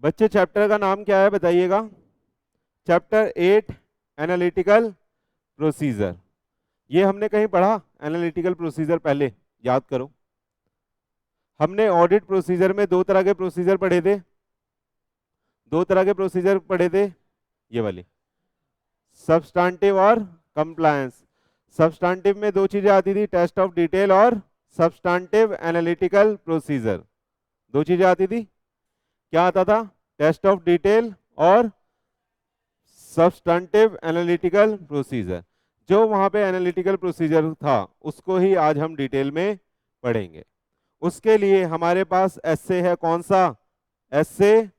बच्चे चैप्टर का नाम क्या है बताइएगा? Chapter 8 analytical procedure. ये हमने कहीं पढ़ा एनालिटिकल प्रोसीजर? पहले याद करो, हमने ऑडिट प्रोसीजर में दो तरह के प्रोसीजर पढ़े थे। दो तरह के प्रोसीजर पढ़े थे, ये वाली सब्सटेंटिव और कंप्लायंस। सब्सटेंटिव में दो चीजें आती थी, टेस्ट ऑफ डिटेल और सब्सटेंटिव एनालिटिकल प्रोसीजर। दो चीजें आती थी, क्या आता था? टेस्ट ऑफ डिटेल और सब्सटेंटिव एनालिटिकल प्रोसीजर। जो वहां पे एनालिटिकल प्रोसीजर था उसको ही आज हम डिटेल में पढ़ेंगे। उसके लिए हमारे पास एसए है, कौन सा? एसए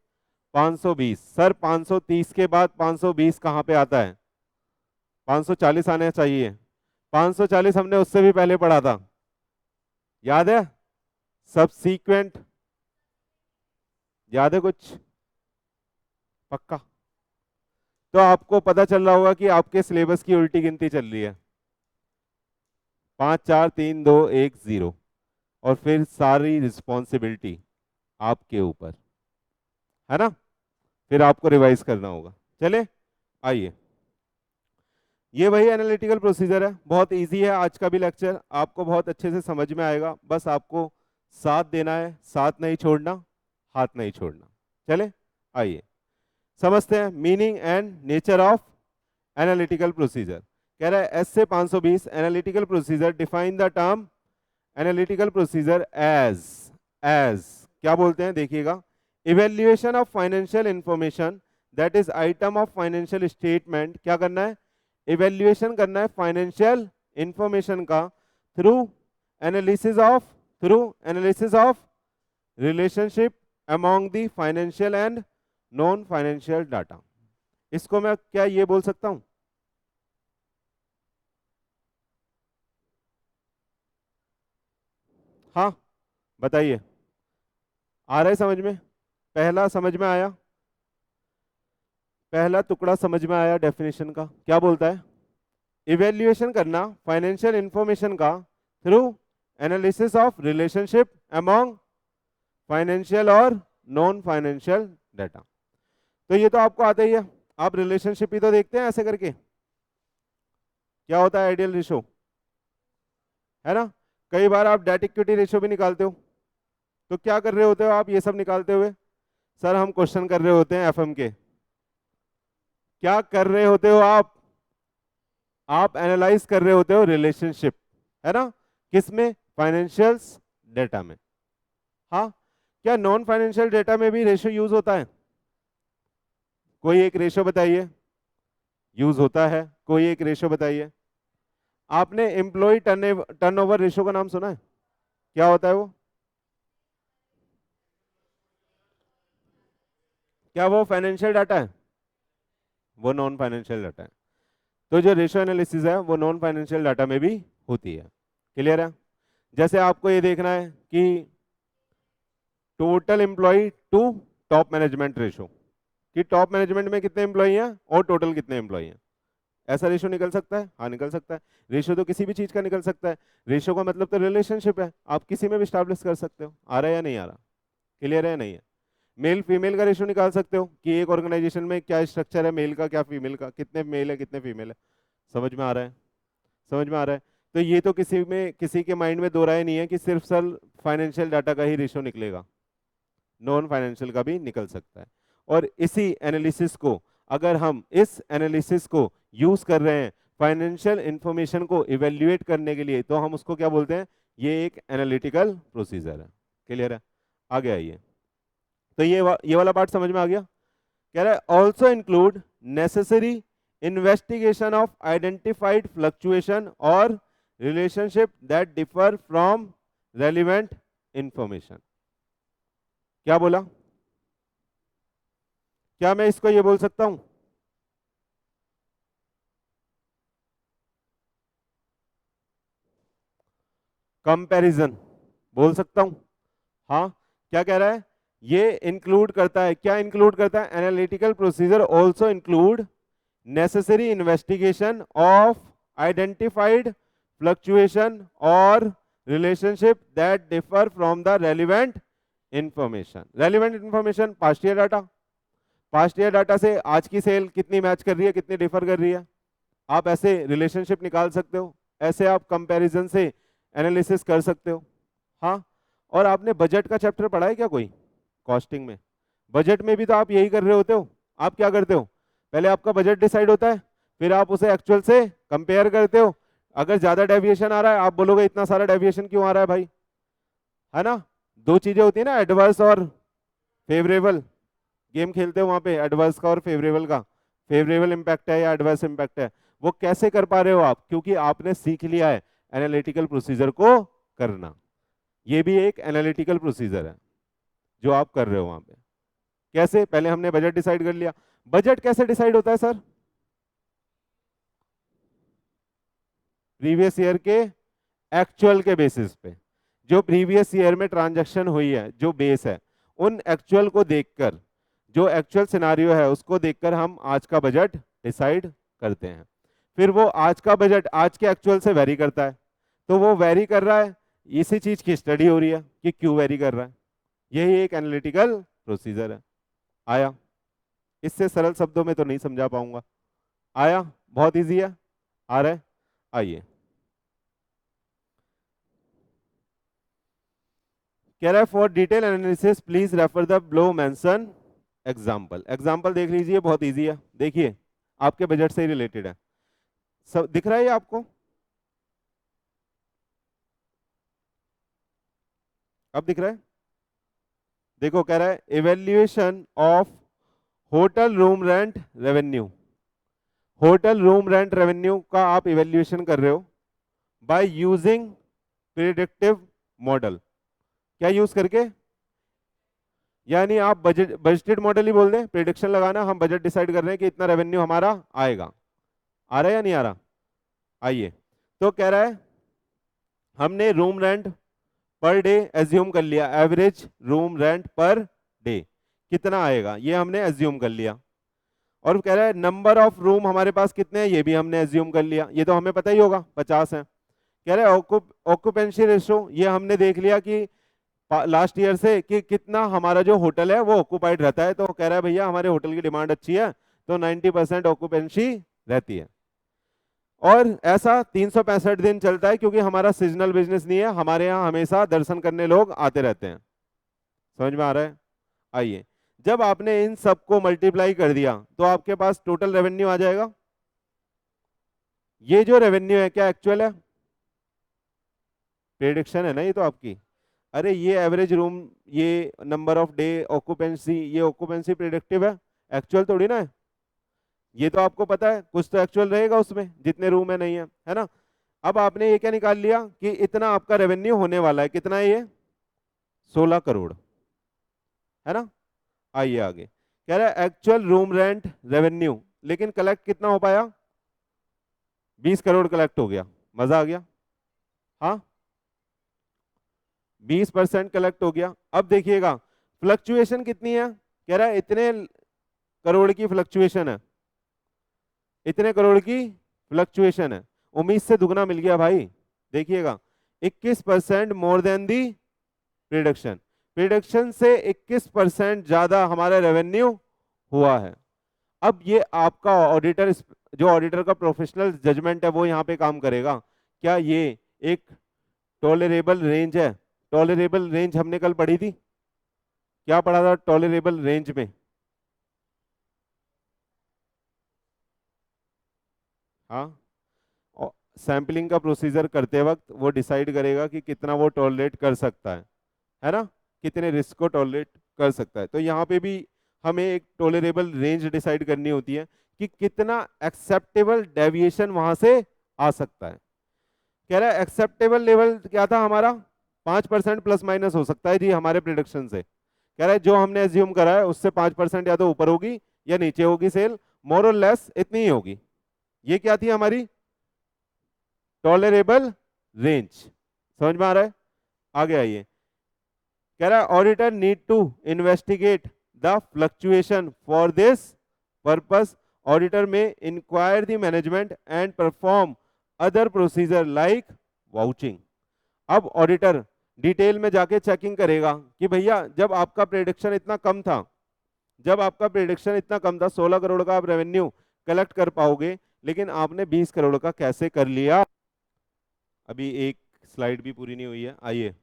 520। सर 530 के बाद 520 कहां पे आता है? 540 आने चाहिए। 540 हमने उससे भी पहले पढ़ा था, याद है? सबसीक्वेंट, याद है कुछ? पक्का? तो आपको पता चल रहा होगा कि आपके सिलेबस की उल्टी गिनती चल रही है, 5 4 3 2 1 0, और फिर सारी रिस्पॉन्सिबिलिटी आपके ऊपर है ना। फिर आपको रिवाइज करना होगा। चले आइए, ये वही एनालिटिकल प्रोसीजर है, बहुत इजी है। आज का भी लेक्चर आपको बहुत अच्छे से समझ में आएगा, बस आपको साथ देना है, साथ नहीं छोड़ना, हाथ नहीं छोड़ना। चले आइए समझते हैं meaning and nature of analytical procedure. कह रहा है एस से 520 analytical procedure define the term analytical procedure as क्या बोलते हैं देखिएगा, evaluation of financial information that is item of financial statement. क्या करना है? इवेल्युएशन करना है फाइनेंशियल इंफॉर्मेशन का through analysis of relationship among the financial and non financial data. इसको मैं क्या ये बोल सकता हूं? हाँ बताइए, आ रहा है समझ में? पहला समझ में आया? पहला टुकड़ा समझ में आया डेफिनेशन का? क्या बोलता है? इवेल्युएशन करना फाइनेंशियल इंफॉर्मेशन का through analysis of relationship among financial और नॉन फाइनेंशियल डाटा। तो ये तो आपको आता ही है, आप रिलेशनशिप ही तो देखते हैं ऐसे करके। क्या होता है आइडियल रेशो, है ना? कई बार आप डेट इक्विटी रेशो भी निकालते हो, तो क्या कर रहे होते हो आप ये सब निकालते हुए? सर हम क्वेश्चन कर रहे होते हैं एफएम के। क्या कर रहे होते हो आप एनालाइज कर रहे होते हो रिलेशनशिप, है ना? किसमें? फाइनेंशियल्स डेटा में। हाँ, क्या नॉन फाइनेंशियल डेटा में भी रेशो यूज होता है? कोई एक रेशो बताइए। यूज होता है, कोई एक रेशो बताइए। आपने एम्प्लॉय टर्नओवर रेशो का नाम सुना है? क्या होता है वो? क्या वो फाइनेंशियल डाटा है? वो नॉन फाइनेंशियल डाटा है। तो जो रेशो एनालिसिस है वो नॉन फाइनेंशियल डाटा में भी होती है। क्लियर है? जैसे आपको ये देखना है कि total employee to top management ratio, कि टॉप मैनेजमेंट में कितने एम्प्लॉय हैं और टोटल कितने एम्प्लॉय हैं। ऐसा रेशो निकल सकता है? हाँ निकल सकता है। रेशो तो किसी भी चीज का निकल सकता है। रेशो का मतलब तो रिलेशनशिप है, आप किसी में भी स्टैब्लिश कर सकते हो। आ रहा है या नहीं आ रहा? क्लियर है या नहीं है? मेल फीमेल का रेशो निकाल सकते हो कि एक ऑर्गेनाइजेशन में क्या स्ट्रक्चर है, मेल का क्या फीमेल का, कितने मेल है कितने फीमेल है। समझ में आ रहा है? समझ में आ रहा है? तो ये तो किसी के माइंड में दो राय नहीं है कि सिर्फ सर फाइनेंशियल डाटा का ही रेशो निकलेगा, नॉन फाइनेंशियल का भी निकल सकता है। और इसी एनालिसिस को, अगर हम इस एनालिसिस को यूज कर रहे हैं फाइनेंशियल इंफॉर्मेशन को इवेल्युएट करने के लिए, तो हम उसको क्या बोलते हैं? ये एक एनालिटिकल प्रोसीजर है। क्लियर है? आगे आइए। तो ये वाला पार्ट समझ में आ गया? कह रहा है also include necessary investigation of identified fluctuation और relationship that differ from relevant information. क्या बोला? क्या मैं इसको ये बोल सकता हूं? कंपैरिजन बोल सकता हूं? हाँ। क्या कह रहा है? ये इंक्लूड करता है, क्या इंक्लूड करता है? Analytical procedure also include necessary investigation of identified fluctuation और relationship that differ from the relevant information, relevant information past year data, past year data से आज की सेल कितनी मैच कर रही है, कितनी डिफर कर रही है, आप ऐसे रिलेशनशिप निकाल सकते हो, ऐसे आप कंपैरिजन से एनालिसिस कर सकते हो। हाँ, और आपने बजट का चैप्टर पढ़ा है क्या कोई कॉस्टिंग में? बजट में भी तो आप यही कर रहे होते हो। आप क्या करते हो, पहले आपका बजट डिसाइड होता है, फिर आप उसे एक्चुअल से कंपेयर करते हो। अगर ज्यादा डेविएशन आ रहा है, आप बोलोगे इतना सारा डेविएशन क्यों आ रहा है भाई, है ना। दो चीजें होती है ना, एडवर्स और फेवरेबल। गेम खेलते हो वहां पे एडवर्स का और फेवरेबल का, फेवरेबल इम्पैक्ट है या एडवर्स इम्पैक्ट है, वो कैसे कर पा रहे हो आप, क्योंकि आपने सीख लिया है एनालिटिकल प्रोसीजर को करना। ये भी एक एनालिटिकल प्रोसीजर है जो आप कर रहे हो वहां पे। कैसे, पहले हमने बजट डिसाइड कर लिया। बजट कैसे डिसाइड होता है सर? प्रीवियस ईयर के एक्चुअल के बेसिस पे, जो प्रीवियस ईयर में ट्रांजैक्शन हुई है, जो बेस है, उन एक्चुअल को देखकर, जो एक्चुअल सिनारियो है उसको देखकर हम आज का बजट डिसाइड करते हैं। फिर वो आज का बजट आज के एक्चुअल से वेरी करता है, तो वो वेरी कर रहा है, इसी चीज की स्टडी हो रही है कि क्यों वेरी कर रहा है। यही एक एनालिटिकल प्रोसीजर है। आया, इससे सरल शब्दों में तो नहीं समझा पाऊंगा। आया, बहुत इजी है, आ रहा है। आइए, कह रहा है for detail analysis please refer the blow mention example. Example देख लीजिए, बहुत इजी है, देखिए आपके बजट से ही रिलेटेड है। सब दिख रहा है ये आपको? अब दिख रहा है? देखो, कह रहा है evaluation of hotel room rent revenue. Hotel room rent revenue का आप इवेल्युएशन कर रहे हो बाय यूजिंग प्रिडिक्टिव मॉडल। क्या यूज करके? यानी आप बजटेड मॉडल ही बोल दें, प्रिडिक्शन लगाना, हम बजट डिसाइड कर रहे हैं कि इतना रेवेन्यू हमारा आएगा। आ रहा है या नहीं आ रहा? आइए, तो कह रहा है हमने room rent per day assume कर लिया, average room rent per day कितना आएगा ये हमने एज्यूम कर लिया। और कह रहा है नंबर ऑफ रूम हमारे पास कितने हैं ये भी हमने एज्यूम कर लिया, ये तो हमें पता ही होगा 50 है। कह रहा है ऑक्यूपेंसी रेशो, ये हमने देख लिया कि लास्ट ईयर से कि कितना हमारा जो होटल है वो ऑक्यूपाइड रहता है, तो कह रहा है भैया हमारे होटल की डिमांड अच्छी है तो 90% ऑक्यूपेंसी रहती है। और ऐसा 365 दिन चलता है, क्योंकि हमारा सीजनल बिजनेस नहीं है, हमारे यहाँ हमेशा दर्शन करने लोग आते रहते हैं। समझ में आ रहा है? आइए, जब आपने इन सबको मल्टीप्लाई कर दिया तो आपके पास टोटल रेवेन्यू आ जाएगा। ये जो रेवेन्यू है क्या एक्चुअल है? प्रेडिक्शन है ना ये तो आपकी। अरे ये एवरेज रूम, ये नंबर ऑफ डे ऑक्यूपेंसी, ये ऑक्यूपेंसी प्रेडिक्टिव है, एक्चुअल थोड़ी ना है। ये तो आपको पता है कुछ तो एक्चुअल रहेगा उसमें, जितने रूम है नहीं है ना। अब आपने ये क्या निकाल लिया कि इतना आपका रेवेन्यू होने वाला है, कितना है ये? 16 करोड़, है ना। आइए आगे, कह रहा है एक्चुअल रूम रेंट रेवेन्यू, लेकिन कलेक्ट कितना हो पाया? 20 करोड़ कलेक्ट हो गया, मजा आ गया। हाँ, 20% कलेक्ट हो गया। अब देखिएगा फ्लक्चुएशन कितनी है, कह रहा है इतने करोड़ की फ्लक्चुएशन है, इतने करोड़ की फ्लक्चुएशन है। उम्मीद से दुगना मिल गया भाई। देखिएगा 21% मोर देन दी प्रिडिक्शन, प्रिडिक्शन से 21% ज्यादा हमारा रेवेन्यू हुआ है। अब ये आपका ऑडिटर, जो ऑडिटर का प्रोफेशनल जजमेंट है वो यहाँ पे काम करेगा। क्या ये एक टॉलरेबल रेंज है? टॉलरेबल रेंज हमने कल पढ़ी थी, क्या पढ़ा था टॉलरेबल रेंज में? हाँ, सैंपलिंग का प्रोसीजर करते वक्त वो डिसाइड करेगा कि कितना वो टॉलरेट कर सकता है ना, कितने रिस्क को टॉलरेट कर सकता है। तो यहाँ पे भी हमें एक टॉलरेबल रेंज डिसाइड करनी होती है कि कितना एक्सेप्टेबल डेविएशन वहां से आ सकता है। कह रहा है एक्सेप्टेबल लेवल क्या था हमारा? 5% प्लस माइनस हो सकता है जी हमारे प्रिडिक्शन से। कह रहा है जो हमने एज्यूम करा है उससे 5% या तो ऊपर होगी या नीचे होगी सेल, मोर और लेस इतनी ही होगी। ये क्या थी हमारी टॉलरेबल रेंज। समझ में आ रहा है? आगे आइए, कह रहा है auditor need to investigate the fluctuation for this purpose, auditor may inquire the management and perform other procedure like vouching. अब ऑडिटर डिटेल में जाके चेकिंग करेगा कि भैया जब आपका प्रेडिक्शन इतना कम था, जब आपका प्रेडिक्शन इतना कम था 16 करोड़ का आप रेवेन्यू कलेक्ट कर पाओगे, लेकिन आपने 20 करोड़ का कैसे कर लिया। अभी एक स्लाइड भी पूरी नहीं हुई है, आइए।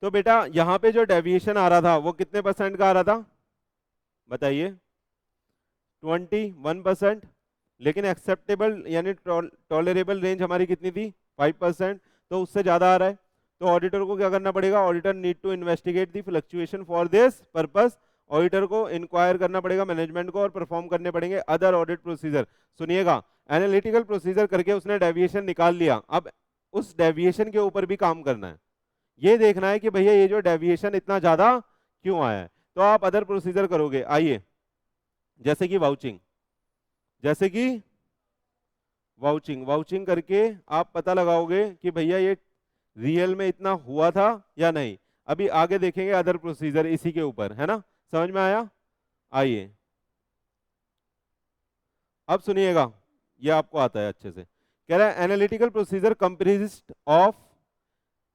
तो बेटा यहां पे जो डेविएशन आ रहा था वो कितने परसेंट का आ रहा था बताइए, 21%। लेकिन एक्सेप्टेबल यानी टॉलरेबल रेंज हमारी कितनी थी, 5%, तो उससे ज्यादा आ रहा है। तो ऑडिटर को क्या करना पड़ेगा, auditor need to investigate the fluctuation for this purpose, auditor को इंक्वायर करना पड़ेगा मैनेजमेंट को और परफॉर्म करने पड़ेंगे अदर ऑडिट प्रोसीजर। सुनिएगा, एनालिटिकल प्रोसीजर करके उसने डेविएशन निकाल लिया, अब उस डेविएशन के ऊपर भी काम करना है, ये देखना है कि भैया ये जो डेविएशन इतना ज्यादा क्यों आया है। तो आप अदर प्रोसीजर करोगे, आइए, जैसे कि वाउचिंग, जैसे कि वाउचिंग करके आप पता लगाओगे कि भैया ये रियल में इतना हुआ था या नहीं। अभी आगे देखेंगे अदर प्रोसीजर इसी के ऊपर, है ना, समझ में आया। आइए अब सुनिएगा, ये आपको आता है अच्छे से। कह रहा है analytical procedure comprised of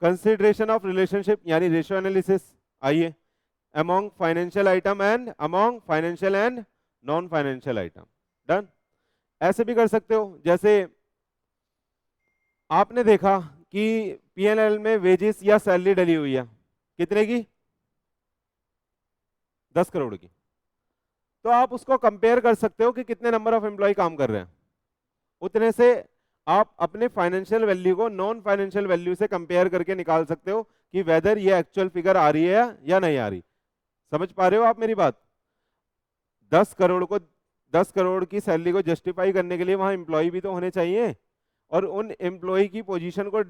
consideration of relationship यानी रेशियो एनालिसिस, आइए, among financial item and among financial and non financial item. Done. ऐसे भी कर सकते हो, जैसे आपने देखा कि पीएनएल में वेजेस या सैलरी डली हुई है, कितने की, 10 करोड़ की। तो आप उसको कंपेयर कर सकते हो कि कितने नंबर ऑफ एम्प्लॉय काम कर रहे हैं, उतने से आप अपने फाइनेंशियल वैल्यू को नॉन फाइनेंशियल वैल्यू से कंपेयर करके निकाल सकते हो कि वेदर ये एक्चुअल फिगर आ रही है या नहीं आ रही। समझ पा रहे हो आप मेरी बात। 10 करोड़ की सैलरी को जस्टिफाई करने के लिए वहां एम्प्लॉय भी तो होने चाहिए, और उन एम्प्लॉय की पोजीशन को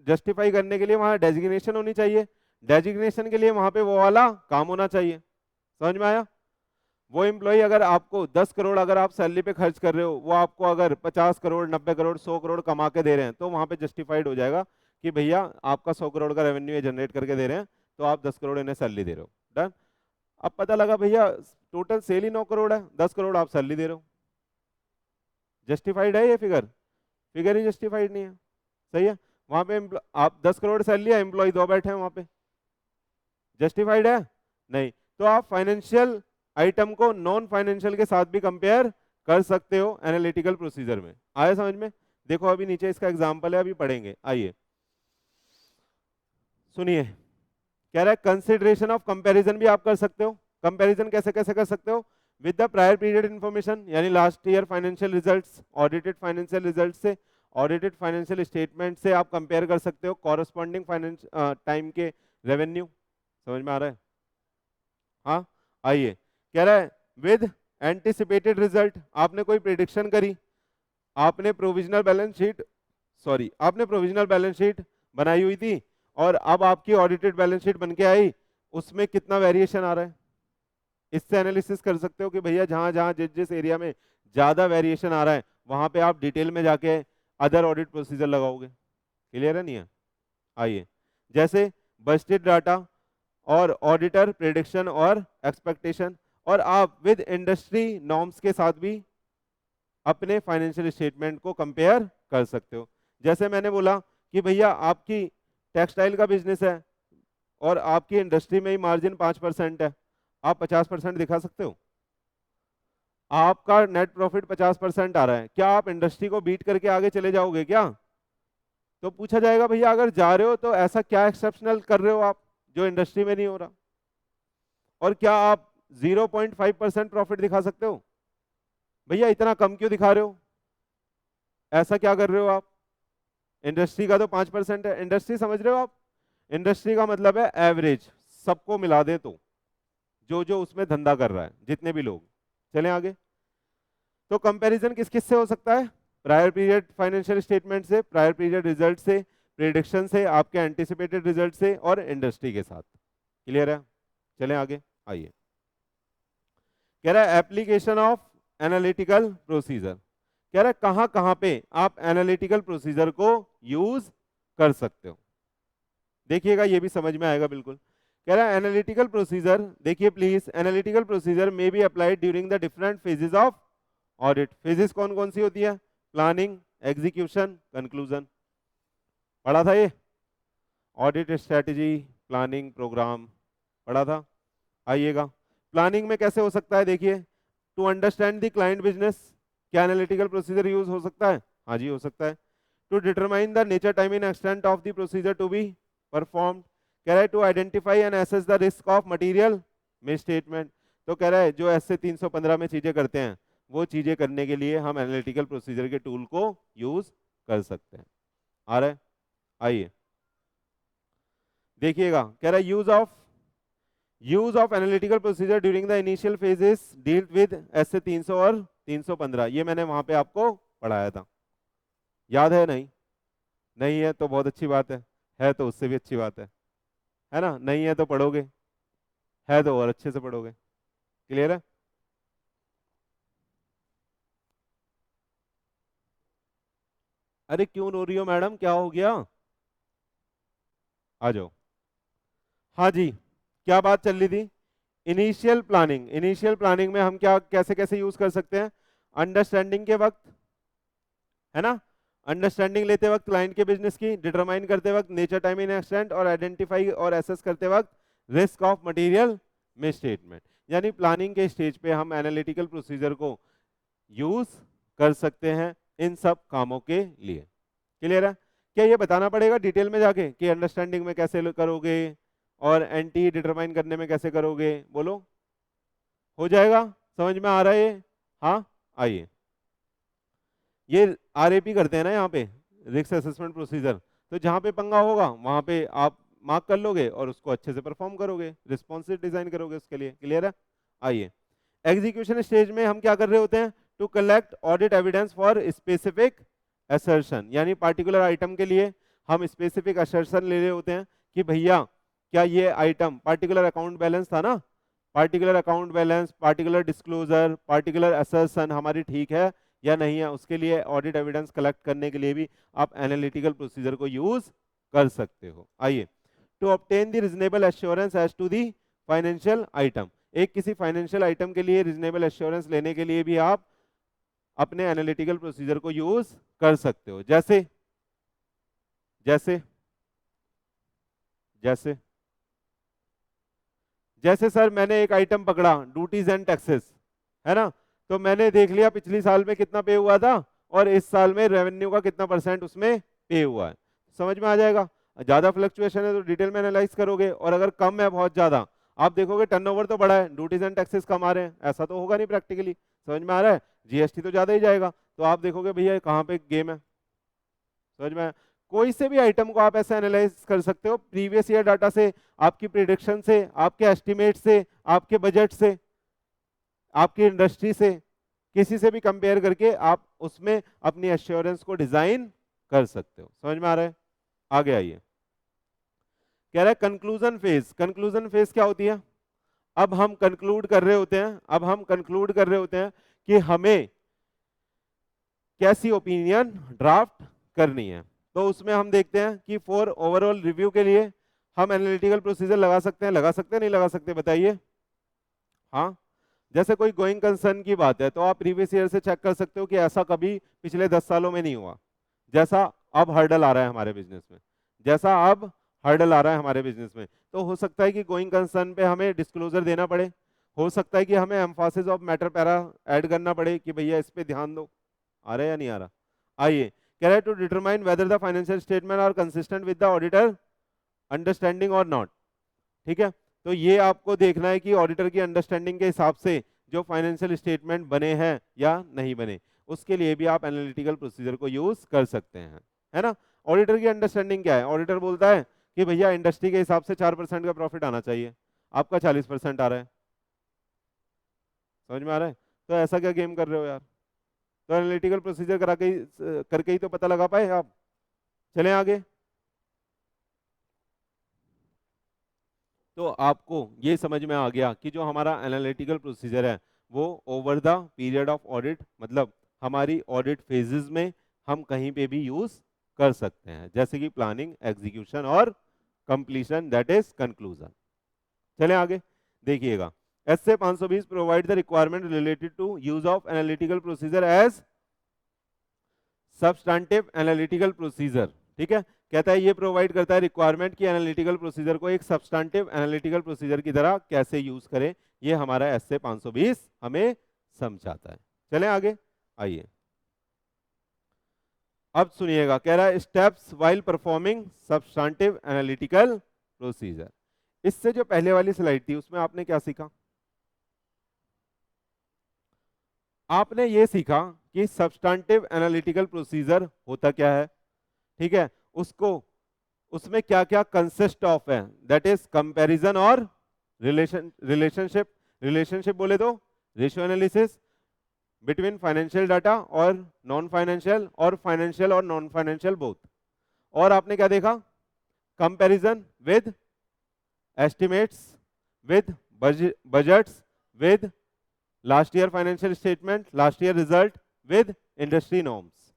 जस्टिफाई करने के लिए वहां डेजिग्नेशन होनी चाहिए, डेजिग्नेशन के लिए वहां पे वो वाला काम होना चाहिए। समझ में आया। वो एम्प्लॉय अगर आपको 10 करोड़ अगर आप सैलरी पे खर्च कर रहे हो, वो आपको अगर 50 करोड़ 90 करोड़ 100 करोड़ कमा के दे रहे हैं, तो वहां पे जस्टिफाइड हो जाएगा कि भैया आपका 100 करोड़ का रेवेन्यू जनरेट करके दे रहे हैं, तो आप 10 करोड़ इन्हें सैलरी दे रहे हो। डन। अब पता लगा भैया टोटल सेल ही 9 करोड़ है, 10 करोड़ आप सैलरी दे रहे हो, जस्टिफाइड है ये फिगर, फिगर ही जस्टिफाइड नहीं है। सही है। वहां पे आप 10 करोड़ सैलरी है, एम्प्लॉय 2 बैठे हैं वहां पे, जस्टिफाइड है नहीं। तो आप फाइनेंशियल आइटम को नॉन फाइनेंशियल के साथ भी कंपेयर कर सकते हो एनालिटिकल प्रोसीजर में। आया समझ में। देखो अभी नीचे इसका एग्जांपल है, अभी पढ़ेंगे, आइए सुनिए। कह रहा है कंसिडरेशन ऑफ कंपैरिजन भी आप कर सकते हो। कंपैरिजन कैसे कैसे कर सकते हो, with the prior period information यानी last year financial results, audited financial result से, ऑडिटेड फाइनेंशियल स्टेटमेंट से आप कंपेयर कर सकते हो कॉरस्पॉन्डिंग फाइनेंस टाइम के रेवेन्यू। समझ में आ रहा है। हाँ आइए, कह रहा है विद एंटिसिपेटेड रिजल्ट, आपने कोई प्रिडिक्शन करी, आपने प्रोविजनल बैलेंस शीट, सॉरी आपने प्रोविजनल बैलेंस शीट बनाई हुई थी, और अब आपकी ऑडिटेड बैलेंस शीट बन के आई, उसमें कितना वेरिएशन आ रहा है, इससे एनालिसिस कर सकते हो कि भैया जहां जहां जिस जिस एरिया में ज्यादा वेरिएशन आ रहा है वहां पे आप डिटेल में जाके अदर ऑडिट प्रोसीजर लगाओगे। क्लियर है नहीं है। आइए, जैसे बजटेड डाटा और ऑडिटर प्रेडिक्शन और एक्सपेक्टेशन, और आप विद इंडस्ट्री नॉर्म्स के साथ भी अपने फाइनेंशियल स्टेटमेंट को कंपेयर कर सकते हो। जैसे मैंने बोला कि भैया आपकी टेक्सटाइल का बिजनेस है और आपकी इंडस्ट्री में ही मार्जिन 5% है, आप 50% दिखा सकते हो, आपका नेट प्रॉफिट 50% आ रहा है, क्या आप इंडस्ट्री को बीट करके आगे चले जाओगे क्या। तो पूछा जाएगा भैया अगर जा रहे हो तो ऐसा क्या एक्सेप्शनल कर रहे हो आप जो इंडस्ट्री में नहीं हो रहा, और क्या आप 0.5% प्रॉफिट दिखा सकते हो, भैया इतना कम क्यों दिखा रहे हो, ऐसा क्या कर रहे हो आप। इंडस्ट्री का तो 5% है, इंडस्ट्री समझ रहे हो आप, इंडस्ट्री का मतलब है एवरेज, सबको मिला दे तो जो जो उसमें धंधा कर रहा है जितने भी लोग। चलें आगे। तो कंपैरिजन किस किस से हो सकता है, प्रायर पीरियड फाइनेंशियल स्टेटमेंट से, प्रायर पीरियड रिजल्ट से, प्रेडिक्शन से, आपके एंटिसिपेटेड रिजल्ट से, और इंडस्ट्री के साथ। क्लियर है। चलें आगे। आइए, कह रहा है एप्लीकेशन ऑफ एनालिटिकल प्रोसीजर, कह रहा है कहां कहां पे आप एनालिटिकल प्रोसीजर को यूज कर सकते हो। देखिएगा ये भी समझ में आएगा बिल्कुल। कह रहा है एनालिटिकल प्रोसीजर, देखिए प्लीज, एनालिटिकल प्रोसीजर में be applied during the different phases of audit. Phases कौन कौन सी होती है, प्लानिंग, एग्जीक्यूशन, कंक्लूजन, पढ़ा था ये। ऑडिट स्ट्रेटजी, प्लानिंग, प्रोग्राम पढ़ा था। आइएगा प्लानिंग में कैसे हो सकता है, देखिए to understand the client business, क्या एनालिटिकल प्रोसीजर यूज हो सकता है? हाँ जी हो सकता है। To determine the nature, time and extent of the procedure to be performed, कह रहा है to identify and assess the risk of material misstatement. तो कह रहा है जो ऐसे 315 में चीजें करते हैं वो चीजें करने के लिए हम एनालिटिकल प्रोसीजर के टूल को यूज कर सकते हैं। आ रहा है? आइए देखिएगा, कह रहा है use of analytical procedure during the initial phases deal with ऐसे 300 और 315, ये मैंने वहां पे आपको पढ़ाया था, याद है? नहीं, नहीं है तो बहुत अच्छी बात है तो उससे भी अच्छी बात है ना? नहीं है तो पढ़ोगे, है तो और अच्छे से पढ़ोगे। क्लियर है? अरे क्यों रो रही हो मैडम, क्या हो गया? आ जाओ। हाँ जी, क्या बात चल रही थी? इनिशियल प्लानिंग, इनिशियल प्लानिंग में हम क्या कैसे कैसे यूज कर सकते हैं? अंडरस्टैंडिंग के वक्त, है ना? अंडरस्टैंडिंग लेते वक्त क्लाइंट के बिजनेस की, डिटरमाइन करते वक्त नेचर, टाइम इन एक्सटेंट, और आइडेंटिफाई और एसेस करते वक्त risk of material miss statement. यानी प्लानिंग के स्टेज पे हम एनालिटिकल प्रोसीजर को यूज कर सकते हैं इन सब कामों के लिए। क्लियर है? क्या ये बताना पड़ेगा डिटेल में जाके कि अंडरस्टैंडिंग में कैसे करोगे और एंटी डिटरमाइन करने में कैसे करोगे? बोलो, हो जाएगा? समझ में आ रहा है ये? हाँ आइए, ये आरएपी करते हैं ना यहाँ पे, रिस्क असेसमेंट प्रोसीजर, तो जहाँ पे पंगा होगा वहाँ पे आप मार्क कर लोगे और उसको अच्छे से परफॉर्म करोगे, रिस्पॉन्सिव डिजाइन करोगे उसके लिए। क्लियर है? आइए एग्जीक्यूशन स्टेज में हम क्या कर रहे होते हैं? To collect audit evidence for specific assertion, यानी पार्टिकुलर आइटम के लिए हम स्पेसिफिक असर्शन ले रहे होते हैं कि भैया क्या ये आइटम, पार्टिकुलर अकाउंट बैलेंस था ना, particular account balance, particular disclosure, particular assertion हमारी ठीक है या नहीं है? उसके लिए ऑडिट एविडेंस कलेक्ट करने के लिए भी आप एनालिटिकल प्रोसीजर को यूज कर सकते हो। आइए, to obtain the reasonable assurance as to the financial item, एक किसी फाइनेंशियल आइटम के लिए रीजनेबल एश्योरेंस लेने के लिए भी आप अपने एनालिटिकल प्रोसीजर को यूज कर सकते हो। जैसे जैसे जैसे जैसे सर मैंने एक आइटम पकड़ा, ड्यूटीज एंड टैक्सेस, है ना? तो मैंने देख लिया पिछली साल में कितना पे हुआ था और इस साल में रेवेन्यू का कितना परसेंट उसमें पे हुआ है। समझ में आ जाएगा? ज्यादा फ्लक्चुएशन है तो डिटेल में एनालाइज करोगे, और अगर कम है बहुत ज्यादा, आप देखोगे टर्नओवर तो बड़ा है, ड्यूटीज एंड टैक्सेस कम आ रहे हैं, ऐसा तो होगा नहीं प्रैक्टिकली। समझ में आ रहा है? जीएसटी तो ज्यादा ही जाएगा, तो आप देखोगे भैया कहाँ पे गेम है। समझ में आया? कोई से भी आइटम को आप ऐसे एनालाइज कर सकते हो प्रीवियस ईयर डाटा से, आपकी प्रिडिक्शन से, आपके एस्टिमेट से, आपके बजट से, आपकी इंडस्ट्री से, किसी से भी कंपेयर करके आप उसमें अपनी एश्योरेंस को डिजाइन कर सकते हो। समझ में आ रहा है? आगे आइए, कह रहा है कंक्लूजन फेज। कंक्लूजन फेज क्या होती है? अब हम कंक्लूड कर रहे होते हैं, अब हम कंक्लूड कर रहे होते हैं कि हमें कैसी ओपिनियन ड्राफ्ट करनी है। तो उसमें हम देखते हैं कि फॉर ओवरऑल रिव्यू के लिए हम एनालिटिकल प्रोसीजर लगा सकते हैं, लगा सकते हैं नहीं लगा सकते? बताइए। हाँ, जैसे कोई गोइंग कंसर्न की बात है तो आप प्रीवियस ईयर से चेक कर सकते हो कि ऐसा कभी पिछले 10 सालों में नहीं हुआ, जैसा अब हर्डल आ रहा है हमारे बिजनेस में, जैसा अब हर्डल आ रहा है हमारे बिजनेस में। तो हो सकता है कि गोइंग कंसर्न पे हमें डिस्क्लोजर देना पड़े, हो सकता है कि हमें Mphasis of matter para add करना पड़े कि भैया इस पे ध्यान दो। आ रहा है या नहीं आ रहा? आइए, कह रहा है to determine whether the financial statement are consistent with the auditor understanding और नॉट। ठीक है, तो ये आपको देखना है कि ऑडिटर की अंडरस्टैंडिंग के हिसाब से जो फाइनेंशियल स्टेटमेंट बने हैं या नहीं बने, उसके लिए भी आप एनालिटिकल प्रोसीजर को यूज कर सकते हैं, है ना? ऑडिटर की अंडरस्टैंडिंग क्या है? ऑडिटर बोलता है कि भैया इंडस्ट्री के हिसाब से 4% का प्रॉफिट आना चाहिए, आपका 40% आ रहा है। समझ में आ रहा है? तो ऐसा क्या गेम कर रहे हो यार? तो एनालिटिकल प्रोसीजर करा के करके ही तो पता लगा पाए आप। चलें आगे। तो आपको ये समझ में आ गया कि जो हमारा एनालिटिकल प्रोसीजर है वो over the period of audit, मतलब हमारी ऑडिट फेजेस में हम कहीं पे भी यूज कर सकते हैं, जैसे कि प्लानिंग, एग्जीक्यूशन और कंप्लीशन, दैट इज कंक्लूजन। चलें आगे देखिएगा, SA 520 provide the requirement related to use of analytical procedure as substantive analytical procedure. ठीक है, कहता है ये प्रोवाइड करता है रिक्वायरमेंट की एनालिटिकल प्रोसीजर को एक सब्सटैंटिव एनालिटिकल प्रोसीजर की तरह कैसे यूज करें, ये हमारा एसए 520 हमें समझाता है। चलें आगे, आइए अब सुनिएगा, कह रहा है steps while performing substantive analytical procedure. इससे जो पहले वाली स्लाइड थी उसमें आपने क्या सीखा? आपने ये सीखा कि सब्सटैंटिव एनालिटिकल प्रोसीजर होता क्या है, ठीक है, उसको उसमें क्या क्या कंसिस्ट ऑफ है, दैट इज कंपैरिजन और रिलेशनशिप। रिलेशनशिप बोले तो ratio analysis between financial data और नॉन फाइनेंशियल, और नॉन फाइनेंशियल बोथ। और आपने क्या देखा? Comparison with estimates, with budgets, with last year financial statement, last year result, with industry norms.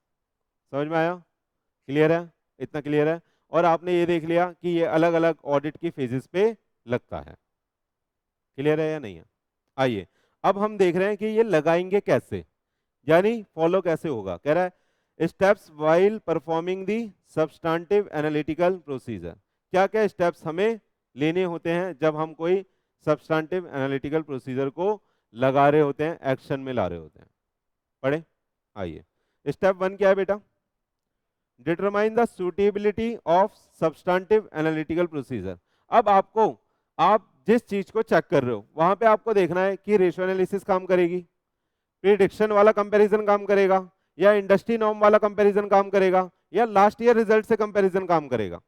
समझ में आया? क्लियर है? इतना क्लियर है? और आपने ये देख लिया कि ये अलग अलग ऑडिट की फेजेस पे लगता है। क्लियर है या नहीं है? आइए अब हम देख रहे हैं कि ये लगाएंगे कैसे, यानी फॉलो कैसे होगा। कह रहा है स्टेप्स व्हाइल परफॉर्मिंग दी सब्सटैंटिव एनालिटिकल प्रोसीजर। क्या क्या स्टेप्स हमें लेने होते हैं जब हम कोई सब्सटैंटिव एनालिटिकल प्रोसीजर को लगा रहे होते हैं, एक्शन में ला रहे होते हैं। पढ़े, आइए। स्टेप 1 क्या है बेटा? Determine the suitability of substantive analytical procedure. अब आपको, आप जिस चीज को चेक कर रहे हो वहां पे आपको देखना है कि रेशियो एनालिसिस काम करेगी, प्रिडिक्शन वाला कंपैरिजन काम करेगा, या इंडस्ट्री नॉर्म वाला कंपैरिजन काम करेगा, या लास्ट ईयर रिजल्ट से कंपैरिजन काम करेगा।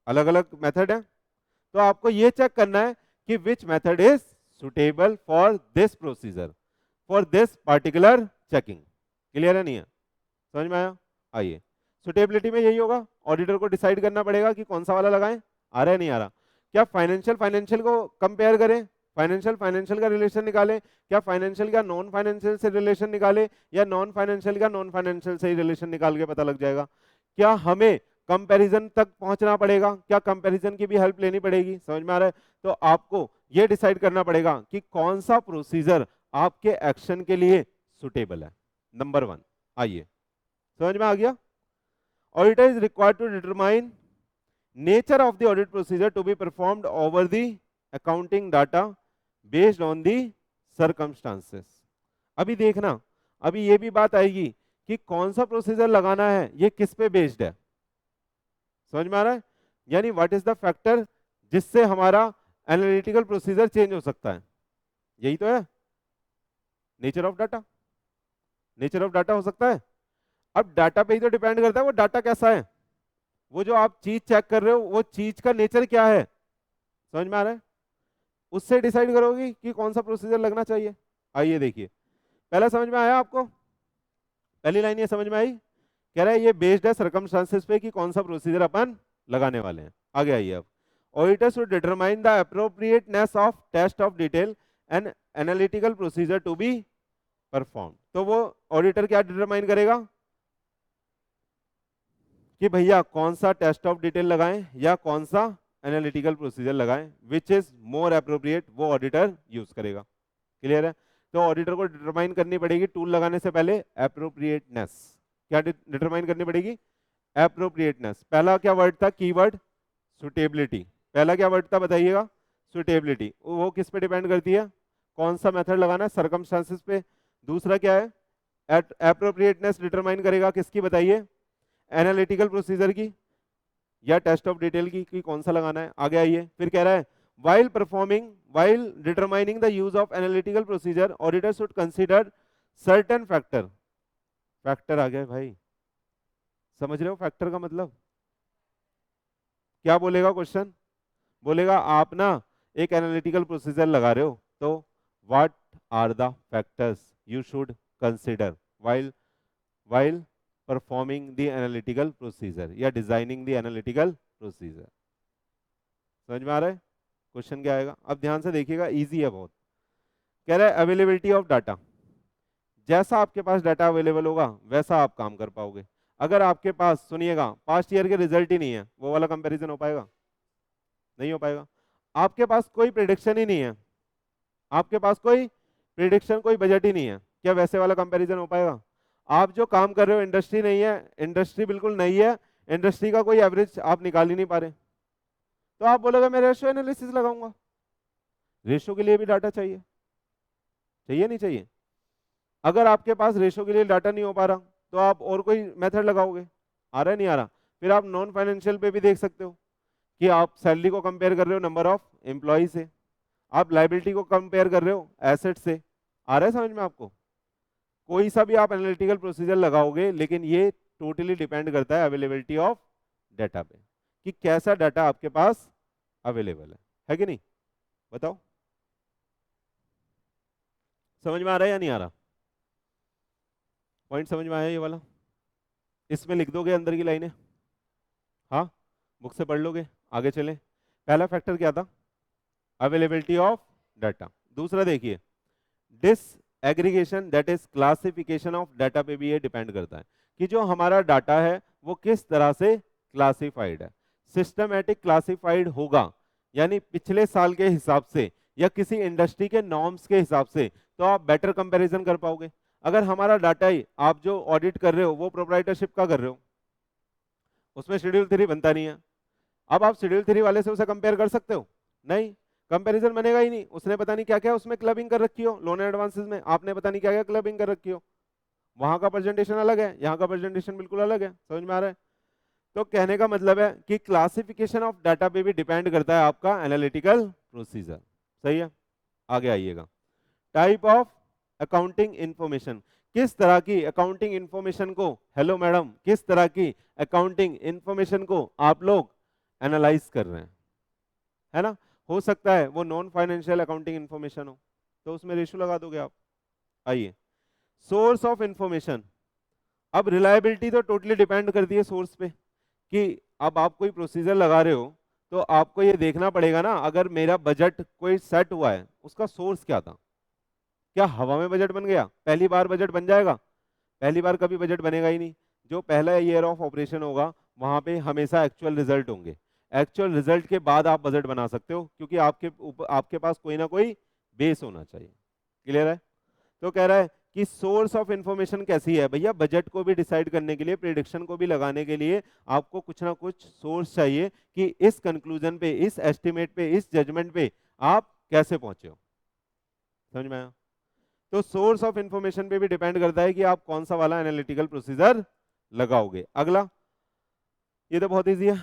अलग अलग मेथड है, तो आपको ये चेक करना है कि which method is suitable for this procedure, for this particular checking. Clear है नहीं है? समझ में आया? आइए, सुटेबिलिटी में यही होगा, ऑडिटर को डिसाइड करना पड़ेगा कि कौन सा वाला लगाएं। आ रहा है नहीं आ रहा? क्या फाइनेंशियल को कंपेयर करें, फाइनेंशियल का रिलेशन निकालें, क्या फाइनेंशियल का नॉन फाइनेंशियल से रिलेशन निकालें, या नॉन फाइनेंशियल का नॉन फाइनेंशियल से ही रिलेशन निकाल के पता लग जाएगा? क्या हमें कंपैरिजन तक पहुंचना पड़ेगा, क्या कंपैरिजन की भी हेल्प लेनी पड़ेगी? समझ में आ रहा है? तो आपको ये डिसाइड करना पड़ेगा कि कौन सा प्रोसीजर आपके एक्शन के लिए सुटेबल है। नंबर 1, आइए समझ में आ गया? Auditor is required to determine nature of the audit procedure to be performed over the accounting data based on the circumstances। अभी देखना, अभी ये भी बात आएगी कि कौन सा प्रोसीजर लगाना है, ये किस पे बेस्ड है। समझ में आ रहा है? यानी व्हाट इज द फैक्टर जिससे हमारा एनालिटिकल प्रोसीजर चेंज हो सकता है, यही तो है nature of data. Nature of data हो सकता है। अब डाटा पे ही तो डिपेंड करता है वो डाटा कैसा है, वो जो आप चीज चेक कर रहे हो वो चीज का नेचर क्या है। समझ में आ रहा है? उससे डिसाइड करोगे कि कौन सा प्रोसीजर लगना चाहिए। आइए देखिए, पहला समझ में आया आपको? पहली लाइन ये समझ में आई? कह रहा है ये बेस्ड है सर्कमस्टांसेस पे कि कौन सा प्रोसीजर अपन लगाने वाले हैं। आगे आइए अब, auditor should determine the appropriateness of test of detail and analytical procedure to be perform. तो वो ऑडिटर क्या डिटरमाइन करेगा कि भैया कौन सा टेस्ट ऑफ डिटेल लगाएं या कौन सा एनालिटिकल प्रोसीजर लगाएं, विच इज मोर एप्रोप्रिएट, वो ऑडिटर यूज करेगा। क्लियर है? तो ऑडिटर को डिटरमाइन करनी पड़ेगी टूल लगाने से पहले एप्रोप्रिएटनेस। क्या डिटरमाइन करनी पड़ेगी? एप्रोप्रिएटनेस। पहला क्या वर्ड था? Keyword suitability. पहला क्या वर्ड था बताइएगा? सुटेबिलिटी। वो किस पे डिपेंड करती है? कौन सा मेथड लगाना है, सर्कमस्टांसेस पे। दूसरा क्या है? एप्रोप्रिएटनेस डिटरमाइन करेगा किसकी बताइए? एनालिटिकल प्रोसीजर की या टेस्ट ऑफ डिटेल की, कि कौन सा लगाना है। आगे आइए, फिर कह रहा है while determining the use of analytical procedure auditor should consider certain factor आ गए भाई, समझ रहे हो फैक्टर का मतलब क्या? बोलेगा क्वेश्चन, बोलेगा आप ना एक एनालिटिकल प्रोसीजर लगा रहे हो, तो what are the factors you should consider while performing the analytical procedure या डिजाइनिंग द एनालिटिकल प्रोसीजर। समझ में आ रहा है क्वेश्चन क्या आएगा? अब ध्यान से देखिएगा, इजी है बहुत। कह रहा है अवेलेबिलिटी ऑफ डाटा, जैसा आपके पास डाटा अवेलेबल होगा वैसा आप काम कर पाओगे। अगर आपके पास, सुनिएगा, पास्ट ईयर के रिजल्ट ही नहीं है, वो वाला कंपैरिजन हो पाएगा? नहीं हो पाएगा। आपके पास कोई प्रिडिक्शन ही नहीं है, आपके पास कोई प्रिडिक्शन, कोई बजट ही नहीं है, क्या वैसे वाला कंपैरिजन हो पाएगा? आप जो काम कर रहे हो, इंडस्ट्री नहीं है, इंडस्ट्री बिल्कुल नहीं है, इंडस्ट्री का कोई एवरेज आप निकाल ही नहीं पा रहे, तो आप बोलोगे मैं रेशियो एनालिसिस लगाऊंगा। रेशियो के लिए भी डाटा चाहिए, चाहिए नहीं चाहिए? अगर आपके पास रेशियो के लिए डाटा नहीं हो पा रहा तो आप और कोई मेथड लगाओगे, आ रहा है नहीं आ रहा? फिर आप नॉन फाइनेंशियल पे भी देख सकते हो कि आप सैलरी को कंपेयर कर रहे हो नंबर ऑफ एम्प्लॉय से, आप लाइबिलिटी को कंपेयर कर रहे हो एसेट से। आ रहा है समझ में आपको? कोई सा भी आप एनालिटिकल प्रोसीजर लगाओगे, लेकिन ये टोटली डिपेंड करता है अवेलेबिलिटी ऑफ डाटा पे, कि कैसा डाटा आपके पास अवेलेबल है कि नहीं? बताओ, समझ में आ रहा है या नहीं आ रहा? पॉइंट समझ में आया ये वाला? इसमें लिख दोगे अंदर की लाइनें? हाँ, बुक से पढ़ लोगे? आगे चलें। पहला फैक्टर क्या था? Availability of data. दूसरा देखिए, disaggregation that is classification of data पे भी ये डिपेंड करता है कि जो हमारा डाटा है वो किस तरह से क्लासिफाइड है। सिस्टमैटिक क्लासिफाइड होगा, यानी पिछले साल के हिसाब से या किसी इंडस्ट्री के नॉर्म्स के हिसाब से, तो आप बेटर कंपैरिजन कर पाओगे। अगर हमारा डाटा ही आप जो ऑडिट कर रहे हो वो प्रोप्राइटरशिप का कर रहे हो, उसमें शेड्यूल 3 बनता नहीं है, अब आप शेड्यूल 3 वाले से उसे कंपेयर कर सकते हो? नहीं, कंपैरिजन बनेगा ही नहीं। उसने पता नहीं क्या क्या उसमें क्लबिंग कर रखी हो, लोन एडवांसेस में आपने पता नहीं क्या क्या क्लबिंग कर रखी हो, वहां का प्रेजेंटेशन अलग है, यहाँ का प्रेजेंटेशन बिल्कुल अलग है। समझ में आ रहा है? तो कहने का मतलब है कि क्लासिफिकेशन ऑफ डाटा पे भी डिपेंड करता है आपका एनालिटिकल प्रोसीजर। सही है, आगे आइएगा। टाइप ऑफ अकाउंटिंग इंफॉर्मेशन, किस तरह की अकाउंटिंग इंफॉर्मेशन को, हेलो मैडम, किस तरह की अकाउंटिंग इंफॉर्मेशन को आप लोग एनालाइज कर रहे हैं, है ना? हो सकता है वो नॉन फाइनेंशियल अकाउंटिंग इंफॉर्मेशन हो, तो उसमें रेशो लगा दोगे आप। आइए, सोर्स ऑफ इंफॉर्मेशन। अब रिलायबिलिटी तो टोटली डिपेंड करती है सोर्स पे, कि अब आप कोई प्रोसीजर लगा रहे हो तो आपको ये देखना पड़ेगा ना, अगर मेरा बजट कोई सेट हुआ है उसका सोर्स क्या था? क्या हवा में बजट बन गया? पहली बार बजट बन जाएगा? पहली बार कभी बजट बनेगा ही नहीं। जो पहला ईयर ऑफ ऑपरेशन होगा वहां पे हमेशा एक्चुअल रिजल्ट होंगे, एक्चुअल रिजल्ट के बाद आप बजट बना सकते हो, क्योंकि आपके पास कोई ना कोई बेस होना चाहिए। क्लियर है? तो कह रहा है कि सोर्स ऑफ इंफॉर्मेशन कैसी है भैया, बजट को भी डिसाइड करने के लिए, प्रिडिक्शन को भी लगाने के लिए आपको कुछ ना कुछ सोर्स चाहिए कि इस कंक्लूजन पे, इस एस्टिमेट पे, इस जजमेंट पे आप कैसे पहुंचे हो। समझ में आया? तो सोर्स ऑफ इंफॉर्मेशन पे भी डिपेंड करता है कि आप कौन सा वाला एनालिटिकल प्रोसीजर लगाओगे। अगला, ये तो बहुत इजी है,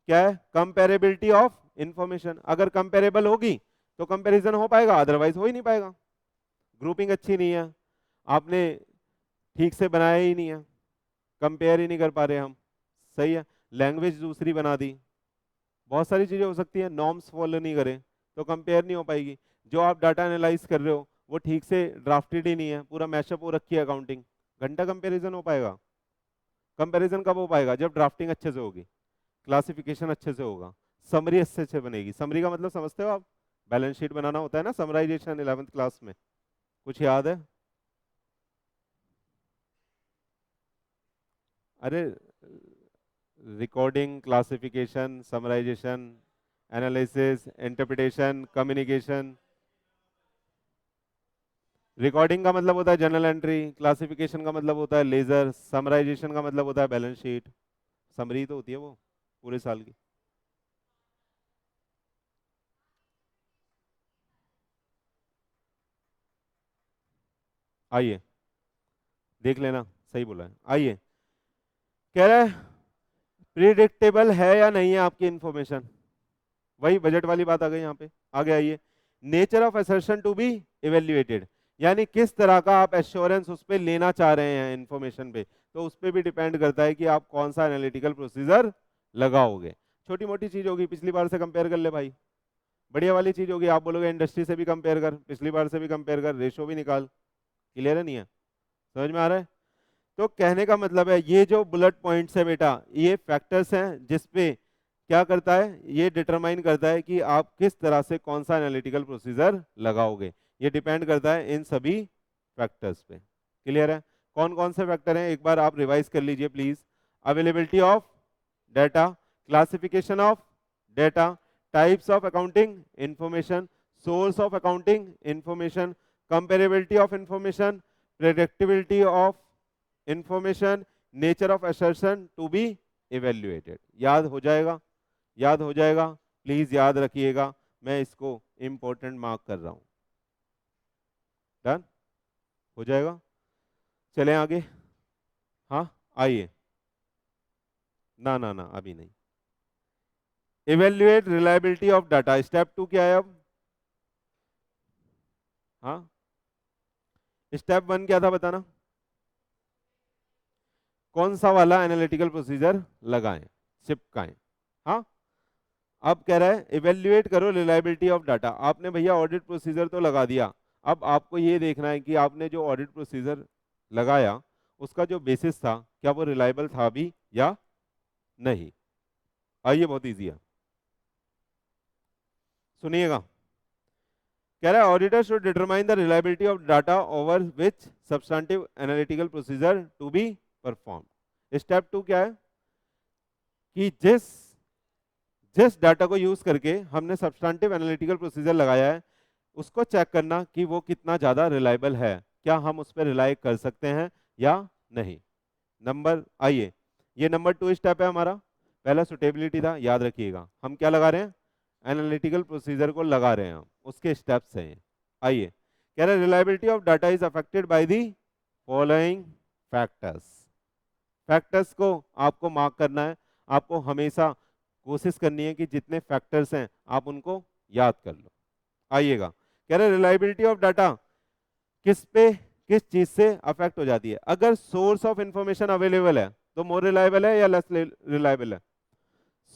क्या है? Comparability of information. अगर कंपेरेबल होगी तो कंपैरिजन हो पाएगा, अदरवाइज हो ही नहीं पाएगा। ग्रुपिंग अच्छी नहीं है, आपने ठीक से बनाया ही नहीं है, कंपेयर ही नहीं कर पा रहे हम। सही है, लैंग्वेज दूसरी बना दी, बहुत सारी चीजें हो सकती है, नॉर्म्स फॉलो नहीं करें तो कंपेयर नहीं हो पाएगी। जो आप डाटा एनालाइज कर रहे हो वो ठीक से ड्राफ्टेड ही नहीं है, पूरा मैशअप हो रखी है अकाउंटिंग, घंटा कंपैरिजन हो पाएगा? कंपैरिजन कब हो पाएगा? जब ड्राफ्टिंग अच्छे से होगी, क्लासिफिकेशन अच्छे से होगा, समरी अच्छे से बनेगी। समरी का मतलब समझते हो आप? बैलेंस शीट बनाना होता है ना, समराइजेशन 11th क्लास में, कुछ याद है? अरे, recording, classification, summarisation, analysis, interpretation, communication. Recording का मतलब होता है जर्नल एंट्री, क्लासिफिकेशन का मतलब होता है लेजर, समराइजेशन का मतलब होता है बैलेंस शीट, समरी तो होती है वो पूरे साल की। आइए देख लेना, सही बोला है। आइए, कह रहा है प्रिडिक्टेबल है या नहीं है आपकी इंफॉर्मेशन, वही बजट वाली बात आ गई यहाँ पे। आगे आइए, nature of assertion to be evaluated, यानी किस तरह का आप एश्योरेंस उस पर लेना चाह रहे हैं इंफॉर्मेशन पे, तो उस पर भी डिपेंड करता है कि आप कौन सा एनालिटिकल प्रोसीजर लगाओगे। छोटी मोटी चीज होगी, पिछली बार से कंपेयर कर ले भाई, बढ़िया वाली चीज होगी, आप बोलोगे इंडस्ट्री से भी कंपेयर कर, पिछली बार से भी कंपेयर कर, रेशो भी निकाल। क्लियर है नहीं है? समझ में आ रहा है? तो कहने का मतलब है ये जो बुलेट पॉइंट्स है बेटा, ये फैक्टर्स हैं जिसपे क्या करता है, ये डिटरमाइन करता है कि आप किस तरह से कौन सा एनालिटिकल प्रोसीजर लगाओगे। ये डिपेंड करता है इन सभी फैक्टर्स पे। क्लियर है? कौन कौन से फैक्टर हैं एक बार आप रिवाइज कर लीजिए please. Availability of data, classification of data, types of accounting information, source of accounting information, comparability of information, predictability of information, nature of assertion to be evaluated. याद हो जाएगा, याद हो जाएगा, प्लीज याद रखिएगा, मैं इसको इंपॉर्टेंट मार्क कर रहा हूं। डन हो जाएगा, चलें आगे। हाँ आइए, ना ना ना अभी नहीं। Evaluate reliability of data, step 2 क्या है अब? हाँ स्टेप 1 क्या था बताना, कौन सा वाला एनालिटिकल प्रोसीजर लगाएं, चिपकाएं। हाँ अब कह रहा है इवेल्युएट करो रिलायबिलिटी ऑफ डाटा। आपने भैया ऑडिट प्रोसीजर तो लगा दिया, अब आपको ये देखना है कि आपने जो ऑडिट प्रोसीजर लगाया उसका जो बेसिस था क्या वो रिलायबल था भी या नहीं। आइए बहुत इजी है, सुनिएगा। कह रहा है auditor should determine the reliability of data over which substantive analytical procedure to be perform. Step 2 क्या है कि जिस जिस डाटा को यूज करके हमने सब्सटेंटिव एनालिटिकल प्रोसीजर लगाया है उसको चेक करना कि वो कितना ज्यादा रिलायबल है, क्या हम उस पर रिलाई कर सकते हैं या नहीं। नंबर आइए, ये नंबर 2 स्टेप है हमारा। पहला सुटेबिलिटी था, याद रखिएगा हम क्या लगा रहे हैं, एनालिटिकल प्रोसीजर को लगा रहे हैं हम, उसके स्टेप्स हैं। आइए कह रहे reliability of data is affected by the following factors. Factors को आपको मार्क करना है, आपको हमेशा कोशिश करनी है कि जितने फैक्टर्स हैं आप उनको याद कर लो। आइएगा कह रहे रिलायबिलिटी ऑफ डाटा किस पे, किस चीज से अफेक्ट हो जाती है। अगर सोर्स ऑफ इंफॉर्मेशन अवेलेबल है तो मोर रिलायबल है या लेस रिलायबल है।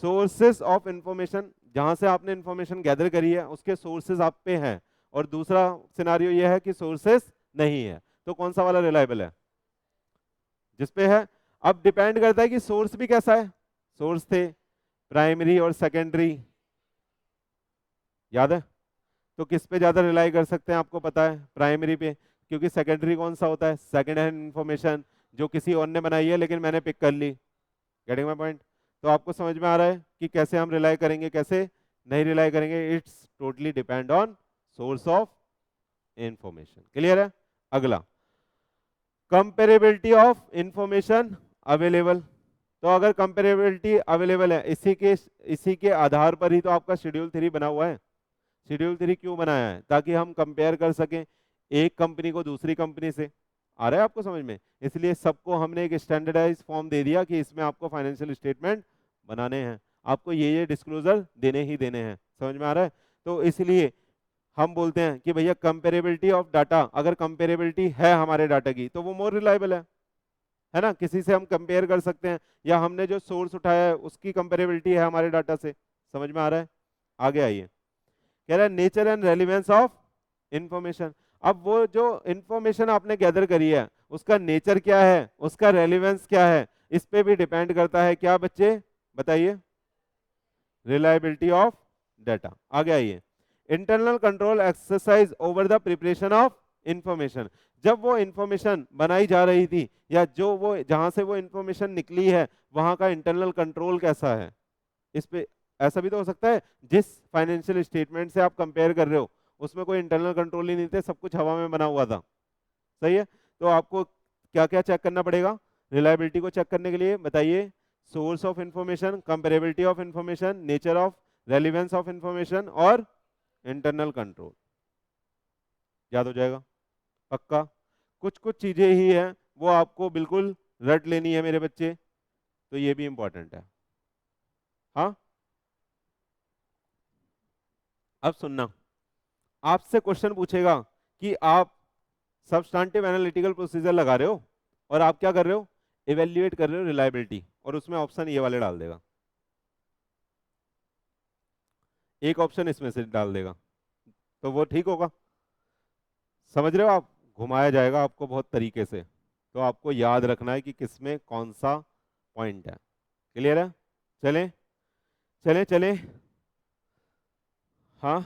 सोर्सेस ऑफ इंफॉर्मेशन, जहां से आपने इंफॉर्मेशन गैदर करी है उसके सोर्सेज आप पे हैं, और दूसरा सिनारियो यह है कि सोर्सेस नहीं है, तो कौन सा वाला रिलायबल है, जिस पे है। अब डिपेंड करता है कि सोर्स भी कैसा है, सोर्स थे प्राइमरी और सेकेंडरी, याद है, तो किस पे ज्यादा रिलाई कर सकते हैं आपको पता है, प्राइमरी पे, क्योंकि सेकेंडरी कौन सा होता है, सेकेंड हैंड इंफॉर्मेशन जो किसी और ने बनाई है लेकिन मैंने पिक कर ली। Getting my point? तो आपको समझ में आ रहा है कि कैसे हम रिलाई करेंगे कैसे नहीं रिलाई करेंगे, it's totally depend on source of information. Clear है? अगला कंपेरेबिलिटी ऑफ इंफॉर्मेशन अवेलेबल। तो अगर कंपेरेबिलिटी अवेलेबल है, इसी के आधार पर ही तो आपका शेड्यूल 3 बना हुआ है। शेड्यूल 3 क्यों बनाया है, ताकि हम कंपेयर कर सकें एक कंपनी को दूसरी कंपनी से। आ रहा है आपको समझ में? इसलिए सबको हमने एक स्टैंडर्डाइज फॉर्म दे दिया कि इसमें आपको फाइनेंशियल स्टेटमेंट बनाने हैं, आपको ये डिस्क्लोजर देने ही देने हैं। समझ में आ रहा है? तो इसलिए हम बोलते हैं कि भैया कंपेरेबिलिटी ऑफ डाटा, अगर कंपेरेबिलिटी है हमारे डाटा की तो वो मोर रिलायबल है ना, किसी से हम कंपेयर कर सकते हैं, या हमने जो सोर्स उठाया है उसकी कंपेरेबिलिटी है हमारे डाटा से। समझ में आ रहा है? आगे आइए, कह रहा है nature and relevance of information. अब वो जो इंफॉर्मेशन आपने गैदर करी है उसका नेचर क्या है, उसका रेलिवेंस क्या है, इस पे भी डिपेंड करता है क्या बच्चे, बताइए, रिलायबिलिटी ऑफ डाटा। आगे आइए, internal control exercise over the preparation of information. जब वो इंफॉर्मेशन बनाई जा रही थी या जो वो जहां से वो इंफॉर्मेशन निकली है वहां का इंटरनल कंट्रोल कैसा है, इस पे ऐसा भी तो हो सकता है जिस फाइनेंशियल स्टेटमेंट से आप कंपेयर कर रहे हो उसमें कोई इंटरनल कंट्रोल ही नहीं थे, सब कुछ हवा में बना हुआ था। सही है? तो आपको क्या क्या चेक करना पड़ेगा रिलायबिलिटी को चेक करने के लिए, बताइए, source of information, comparability of information, nature of relevance of information और इंटरनल कंट्रोल। याद हो जाएगा पक्का? कुछ कुछ चीजें ही हैं वो आपको बिल्कुल रट लेनी है मेरे बच्चे, तो ये भी इंपॉर्टेंट है। हाँ अब सुनना, आपसे क्वेश्चन पूछेगा कि आप सब्सटेंटिव एनालिटिकल प्रोसीजर लगा रहे हो और आप क्या कर रहे हो, इवेल्युएट कर रहे हो रिलायबिलिटी, और उसमें ऑप्शन ये वाले डाल देगा, एक ऑप्शन इसमें से डाल देगा, तो वो ठीक होगा? समझ रहे हो आप? घुमाया जाएगा आपको बहुत तरीके से, तो आपको याद रखना है कि किसमें कौन सा पॉइंट है। क्लियर है? चलें चलें चलें, हाँ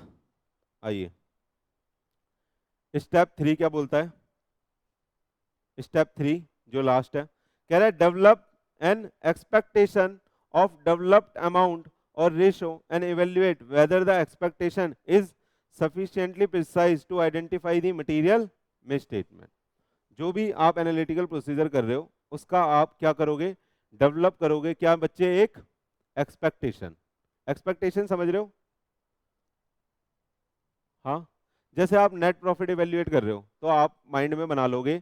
आइए, स्टेप 3 क्या बोलता है, स्टेप 3 जो लास्ट है, कह रहा है develop an expectation of developed amount और ratio and evaluate whether the expectation is sufficiently precise to identify the material misstatement। जो भी आप एनालिटिकल प्रोसीजर कर रहे हो उसका आप क्या करोगे, डेवलप करोगे क्या बच्चे, एक एक्सपेक्टेशन। एक्सपेक्टेशन समझ रहे हो? हाँ, जैसे आप नेट प्रॉफिट इवेल्युएट कर रहे हो तो आप माइंड में बना लोगे,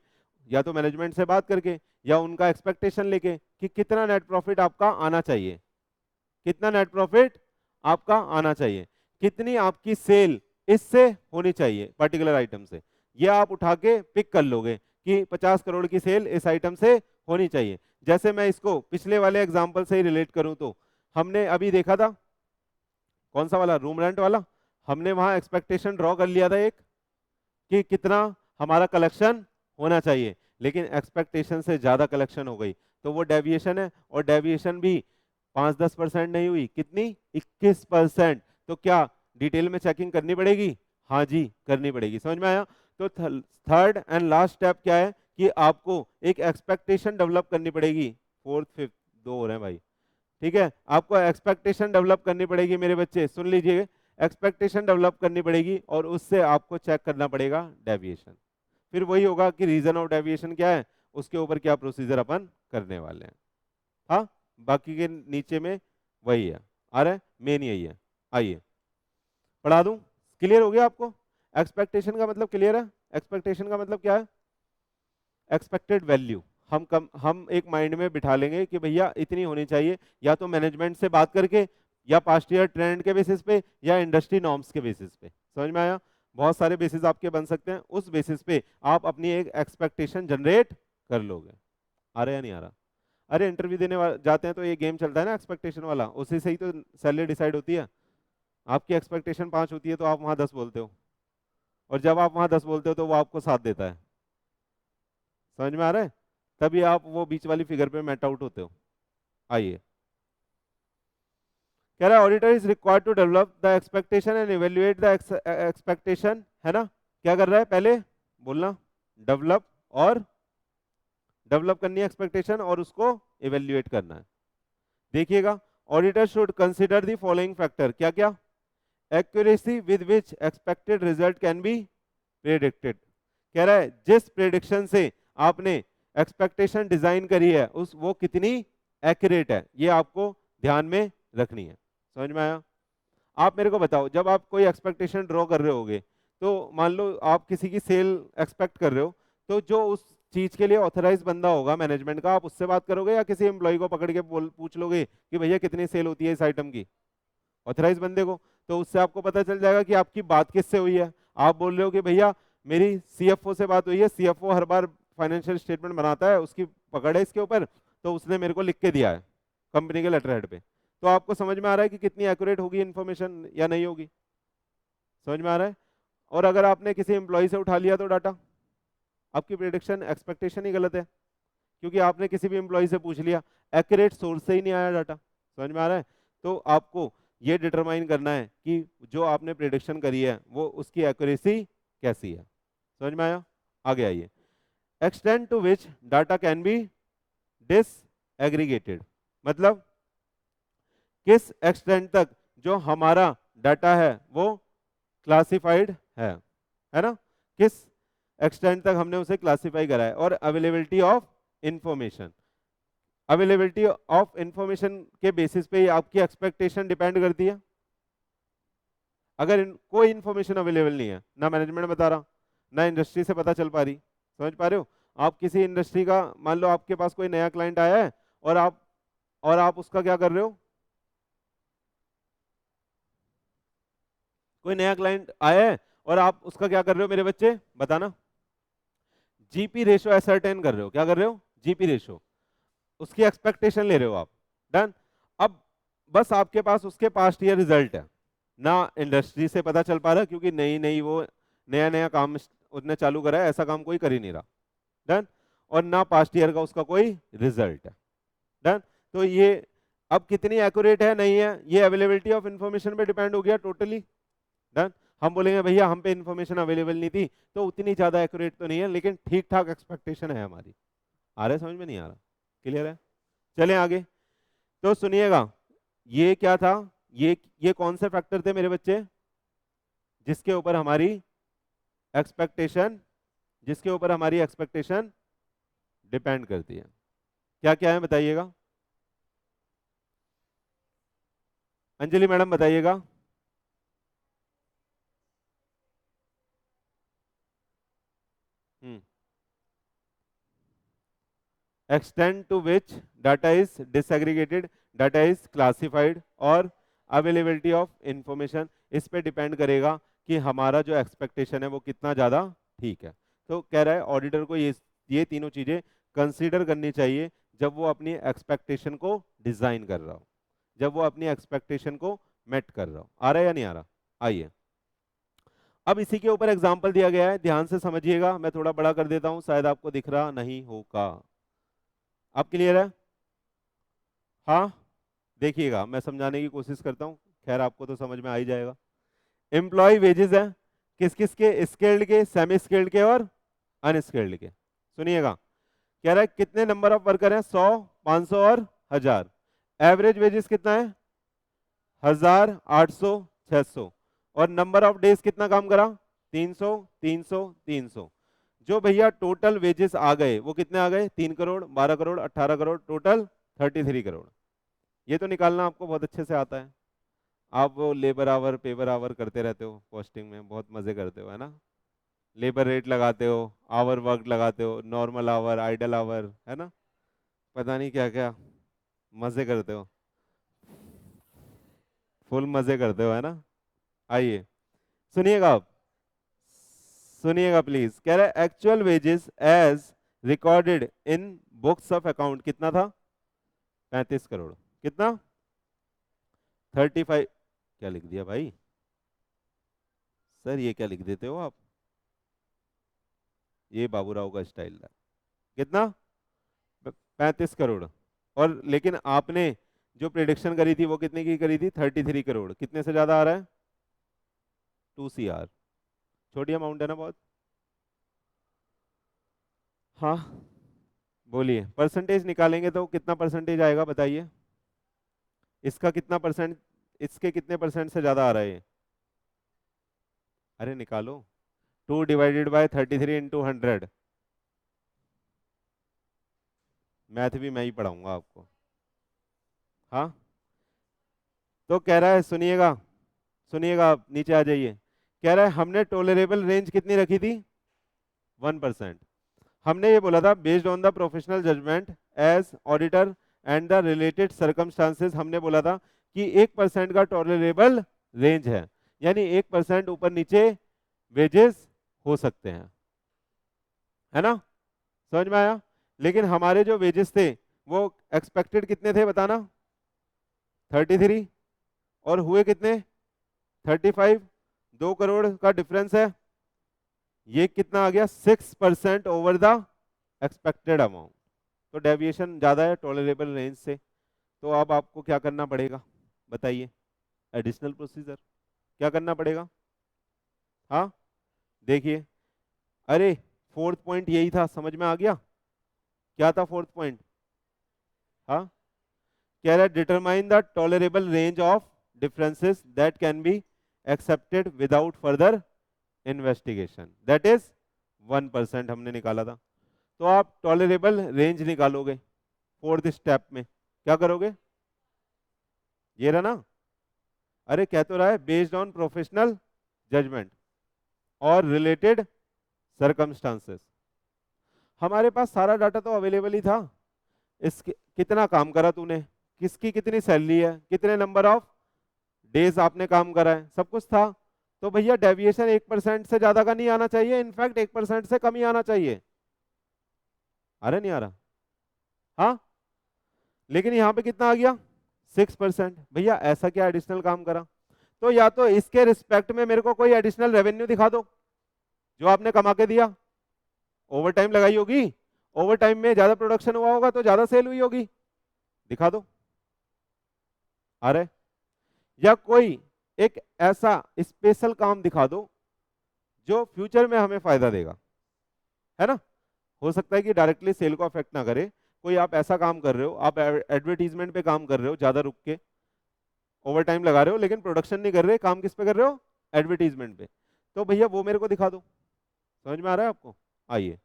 या तो मैनेजमेंट से बात करके या उनका एक्सपेक्टेशन लेके कि कितना नेट प्रॉफिट आपका आना चाहिए, कितना नेट प्रॉफिट आपका आना चाहिए, कितनी आपकी सेल इससे होनी चाहिए पर्टिकुलर आइटम से। ये आप उठा के पिक कर लोगे कि 50 करोड़ की सेल इस आइटम से होनी चाहिए। जैसे मैं इसको पिछले वाले एग्जांपल से ही रिलेट करूं तो हमने अभी देखा था कौन सा वाला, रूम रेंट वाला। हमने वहां एक्सपेक्टेशन ड्रॉ कर लिया था एक कि कितना हमारा कलेक्शन होना चाहिए, लेकिन एक्सपेक्टेशन से ज्यादा कलेक्शन हो गई तो वो डेविएशन है, और डेविएशन भी 5-10% नहीं हुई, कितनी, 21%। तो क्या डिटेल में चेकिंग करनी पड़ेगी? हाँ जी करनी पड़ेगी। समझ में आया? तो थर्ड एंड लास्ट स्टेप क्या है कि आपको एक एक्सपेक्टेशन डेवलप करनी पड़ेगी। फोर्थ फिफ्थ दो हो रहे हैं भाई, ठीक है। आपको एक्सपेक्टेशन डेवलप करनी पड़ेगी मेरे बच्चे, सुन लीजिए, एक्सपेक्टेशन डेवलप करनी पड़ेगी और उससे आपको चेक करना पड़ेगा डेविएशन। फिर वही होगा कि रीजन ऑफ डेविएशन क्या है, उसके ऊपर क्या प्रोसीजर अपन करने वाले हैं। हाँ, बाकी के नीचे में वही है, आ रहा है, मेन यही है। आइए पढ़ा दूं, क्लियर हो गया आपको? एक्सपेक्टेशन का मतलब क्लियर है? एक्सपेक्टेशन का मतलब क्या है? एक्सपेक्टेड वैल्यू हम एक माइंड में बिठा लेंगे कि भैया इतनी होनी चाहिए, या तो मैनेजमेंट से बात करके, या पास्ट ईयर ट्रेंड के बेसिस पे, या इंडस्ट्री नॉर्म्स के बेसिस पे। समझ में आया? बहुत सारे बेसिस आपके बन सकते हैं, उस बेसिस पे आप अपनी एक एक्सपेक्टेशन जनरेट कर लोगे। आ रहा है या नहीं आ रहा? अरे इंटरव्यू देने जाते हैं तो ये गेम चलता है ना एक्सपेक्टेशन वाला, उसी से ही तो सैलरी डिसाइड होती है। आपकी एक्सपेक्टेशन 5 होती है तो आप वहां 10 बोलते हो, और जब आप वहां 10 बोलते हो तो वो आपको 7 देता है। समझ में आ रहा है? तभी आप वो बीच वाली फिगर पे मेट आउट होते हो। आइए, कह रहा है auditor is required to develop the expectation and evaluate the expectation, है ना? क्या कर रहा है पहले बोलना, डेवलप, और डेवलप करनी है एक्सपेक्टेशन और उसको इवेल्युएट करना है। देखिएगा, auditor should consider the following factor, क्या क्या? Accuracy with which expected result can be predicted. कह रहा है जिस प्रेडिक्शन से आपने एक्सपेक्टेशन डिजाइन करी है उस वो कितनी एक्यूरेट है, ये आपको ध्यान में रखनी है। समझ में आया? आप मेरे को बताओ, जब आप कोई एक्सपेक्टेशन ड्रॉ कर रहे होगे तो मान लो आप किसी की सेल एक्सपेक्ट कर रहे हो, तो जो उस चीज के लिए ऑथराइज बंदा होगा मैनेजमेंट का, आप उससे बात करोगे या किसी एम्प्लॉय को पकड़ के पूछ लोगे कि भैया कितनी सेल होती है इस आइटम की, ऑथराइज बंदे को। तो उससे आपको पता चल जाएगा कि आपकी बात किससे हुई है। आप बोल रहे हो कि भैया मेरी सीएफओ से बात हुई है, सीएफओ हर बार फाइनेंशियल स्टेटमेंट बनाता है, उसकी पकड़ है इसके ऊपर, तो उसने मेरे को लिख के दिया है कंपनी के लेटर हेड पे। तो आपको समझ में आ रहा है कि कितनी एक्यूरेट होगी इन्फॉर्मेशन या नहीं होगी? समझ में आ रहा है? और अगर आपने किसी एम्प्लॉय से उठा लिया तो डाटा, आपकी प्रेडिक्शन एक्सपेक्टेशन ही गलत है, क्योंकि आपने किसी भी एम्प्लॉय से पूछ लिया, एक्यूरेट सोर्स से ही नहीं आया डाटा। समझ में आ रहा है? तो आपको ये डिटरमाइन करना है कि जो आपने प्रेडिक्शन करी है वो उसकी एक्यूरेसी कैसी है। समझ में आया? आगे आइए, extend to which data can be disaggregated, मतलब किस एक्सटेंड तक जो हमारा डाटा है वो क्लासिफाइड है ना? किस एक्सटेंड तक हमने उसे क्लासिफाई करा है। और availability of information, availability of information के बेसिस पे ही आपकी एक्सपेक्टेशन डिपेंड करती है। अगर कोई इंफॉर्मेशन अवेलेबल नहीं है, ना मैनेजमेंट बता रहा, ना इंडस्ट्री से पता चल पा रही, समझ पा रहे हो? आप किसी इंडस्ट्री का, मान लो आपके पास कोई नया क्लाइंट आया है और आप उसका क्या कर रहे हो, कोई नया क्लाइंट आया है और आप उसका क्या कर रहे हो मेरे बच्चे, बताना, जीपी रेशो एसरटेन कर रहे हो। क्या कर रहे हो? जीपी रेशो, उसकी एक्सपेक्टेशन ले रहे हो आप। डन। अब बस आपके पास उसके पास्ट ईयर रिजल्ट है, ना इंडस्ट्री से पता चल पा रहा क्योंकि नई नई वो नया नया काम उसने चालू करा है, ऐसा काम कोई कर ही नहीं रहा। डन। और ना पास्ट ईयर का उसका कोई रिजल्ट है। डन। तो ये अब कितनी एक्यूरेट है नहीं है, ये अवेलेबिलिटी ऑफ इंफॉर्मेशन पे डिपेंड हो गया टोटली। डन। हम बोलेंगे भैया हम पे इंफॉर्मेशन अवेलेबल नहीं थी तो उतनी ज्यादा एक्यूरेट तो नहीं है, लेकिन ठीक ठाक एक्सपेक्टेशन है हमारी। आ रहा है समझ में? नहीं आ रहा? क्लियर है? चलें आगे। तो सुनिएगा, ये क्या था, ये कौन से फैक्टर थे मेरे बच्चे जिसके ऊपर हमारी एक्सपेक्टेशन डिपेंड करती है? क्या क्या है बताइएगा? अंजलि मैडम बताइएगा। Extend to which data is disaggregated, data is classified, और अवेलेबिलिटी ऑफ इंफॉर्मेशन, इस पे डिपेंड करेगा कि हमारा जो एक्सपेक्टेशन है वो कितना ज़्यादा ठीक है। तो कह रहा है ऑडिटर को ये तीनों चीज़ें कंसीडर करनी चाहिए जब वो अपनी एक्सपेक्टेशन को डिज़ाइन कर रहा हो, जब वो अपनी एक्सपेक्टेशन को मेट कर रहा हो। आ रहा है या नहीं आ रहा? आइए, अब इसी के ऊपर एग्जाम्पल दिया गया है, ध्यान से समझिएगा। मैं थोड़ा बड़ा कर देता हूँ, शायद आपको दिख रहा नहीं होगा। आप क्लियर है? हाँ, देखिएगा, मैं समझाने की कोशिश करता हूँ, खैर आपको तो समझ में आ ही जाएगा। एम्प्लॉय वेजेस है, किस किस के? स्किल्ड के, सेमी स्किल्ड के और अनस्किल्ड के। सुनिएगा, कह रहा है कितने नंबर ऑफ वर्कर हैं? 100, 500 और 1000। एवरेज वेजेस कितना है? 1000, 800, 600। और नंबर ऑफ डेज कितना काम करा? 300, 300, 300। जो भैया टोटल वेजेस आ गए वो कितने आ गए? 3 करोड़, 12 करोड़, 18 करोड़, टोटल 33 करोड़। ये तो निकालना आपको बहुत अच्छे से आता है। आप वो लेबर आवर, पेपर आवर करते रहते हो, पोस्टिंग में बहुत मजे करते हो, है ना? लेबर रेट लगाते हो, आवर वर्क लगाते हो, नॉर्मल आवर, आइडल आवर, है ना? पता नहीं क्या क्या मजे करते हो, फुल मजे करते हो, है ना? आइए, सुनिएगा आप, सुनिएगा प्लीज। कह रहा है actual wages as recorded in books of account कितना था? 35 करोड़। कितना? 35। क्या लिख दिया भाई सर? ये क्या लिख देते हो आप? ये बाबूराव का स्टाइल है। कितना? 35 करोड़। और लेकिन आपने जो प्रिडिक्शन करी थी वो कितने की करी थी? 33 करोड़। कितने से ज्यादा आ रहा है? 2 CR। छोटी अमाउंट है ना बहुत? हाँ, बोलिए। परसेंटेज निकालेंगे तो कितना परसेंटेज आएगा बताइए? इसका कितना परसेंट, इसके कितने परसेंट से ज्यादा आ रहा है ये? अरे निकालो। 2/33 × 100। मैथ भी मैं ही पढ़ाऊंगा आपको। हाँ, तो कह रहा है, सुनिएगा, सुनिएगा, आप नीचे आ जाइए। कह रहा है हमने टोलरेबल रेंज कितनी रखी थी? 1%। हमने ये बोला था based on the professional judgement as auditor and the related circumstances, हमने बोला था कि 1% का टॉलरेबल रेंज है, यानी 1% ऊपर नीचे वेजेस हो सकते हैं, है ना? समझ में आया? लेकिन हमारे जो वेजेस थे वो एक्सपेक्टेड कितने थे बताना? 33। और हुए कितने? 35। 2 करोड़ का डिफरेंस है। ये कितना आ गया? 6% ओवर द एक्सपेक्टेड अमाउंट। तो डेविएशन ज्यादा है टॉलरेबल रेंज से। तो अब आपको क्या करना पड़ेगा बताइए? एडिशनल प्रोसीजर क्या करना पड़ेगा? हाँ, देखिए, अरे फोर्थ पॉइंट यही था, समझ में आ गया? क्या था फोर्थ पॉइंट? हाँ, कह रहा है determine the tolerable range of differences that can be accepted without further investigation, that is 1% हमने निकाला था। तो आप टॉलरेबल रेंज निकालोगे फोर्थ स्टेप में, क्या करोगे? ये रहा ना? अरे कह तो रहा है बेस्ड ऑन प्रोफेशनल जजमेंट और रिलेटेड सर्कमस्टांसेस। हमारे पास सारा डाटा तो अवेलेबल ही था। इसके कितना काम करा तूने, किसकी कितनी सैलरी है, कितने नंबर ऑफ डेज आपने काम करा है, सब कुछ था। तो भैया डेविएशन 1% से ज्यादा का नहीं आना चाहिए, इनफैक्ट 1% से कम ही आना चाहिए। आ रहा नहीं आ रहा? हाँ, लेकिन यहाँ पे कितना आ गया? 6%। भैया ऐसा क्या एडिशनल काम करा? तो या तो इसके रिस्पेक्ट में मेरे को कोई एडिशनल रेवेन्यू दिखा दो जो आपने कमा के दिया। ओवर टाइम लगाई होगी, ओवर टाइम में ज्यादा प्रोडक्शन हुआ होगा तो ज्यादा सेल हुई होगी, दिखा दो। आ रहे? या कोई एक ऐसा स्पेशल काम दिखा दो जो फ्यूचर में हमें फायदा देगा, है ना? हो सकता है कि डायरेक्टली सेल को अफेक्ट ना करे। कोई आप ऐसा काम कर रहे हो, आप एडवर्टीजमेंट पे काम कर रहे हो, ज्यादा रुक के ओवर टाइम लगा रहे हो, लेकिन प्रोडक्शन नहीं कर रहे, काम किस पे कर रहे हो? एडवर्टीजमेंट पे। तो भैया वो मेरे को दिखा दो। समझ में आ रहा है आपको? आइए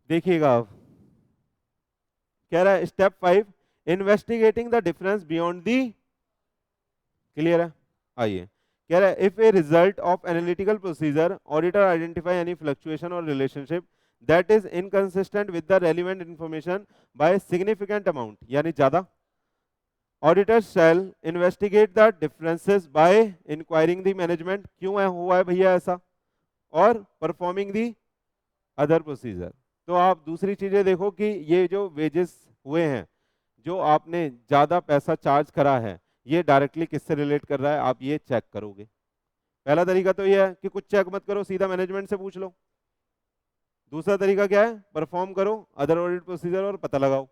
देखिएगा आप। कह रहा है step 5, investigating the difference beyond the, clear है? आइए, कह रहा है if a result of analytical procedure auditor identify any fluctuation और relationship that is inconsistent with the relevant information by significant amount, यानी ज्यादा, auditors shall investigate the differences by inquiring the management, क्यों है हुआ है भैया ऐसा, और परफॉर्मिंग दी अदर प्रोसीजर। तो आप दूसरी चीजें देखो कि ये जो वेजेस हुए हैं, जो आपने ज्यादा पैसा चार्ज करा है, ये डायरेक्टली किससे रिलेट कर रहा है, आप ये चेक करोगे। पहला तरीका तो ये है कि कुछ चेक मत करो, सीधा मैनेजमेंट से पूछ लो। दूसरा तरीका क्या है, परफॉर्म करो अदर ऑडिट प्रोसीजर और पता लगाओ।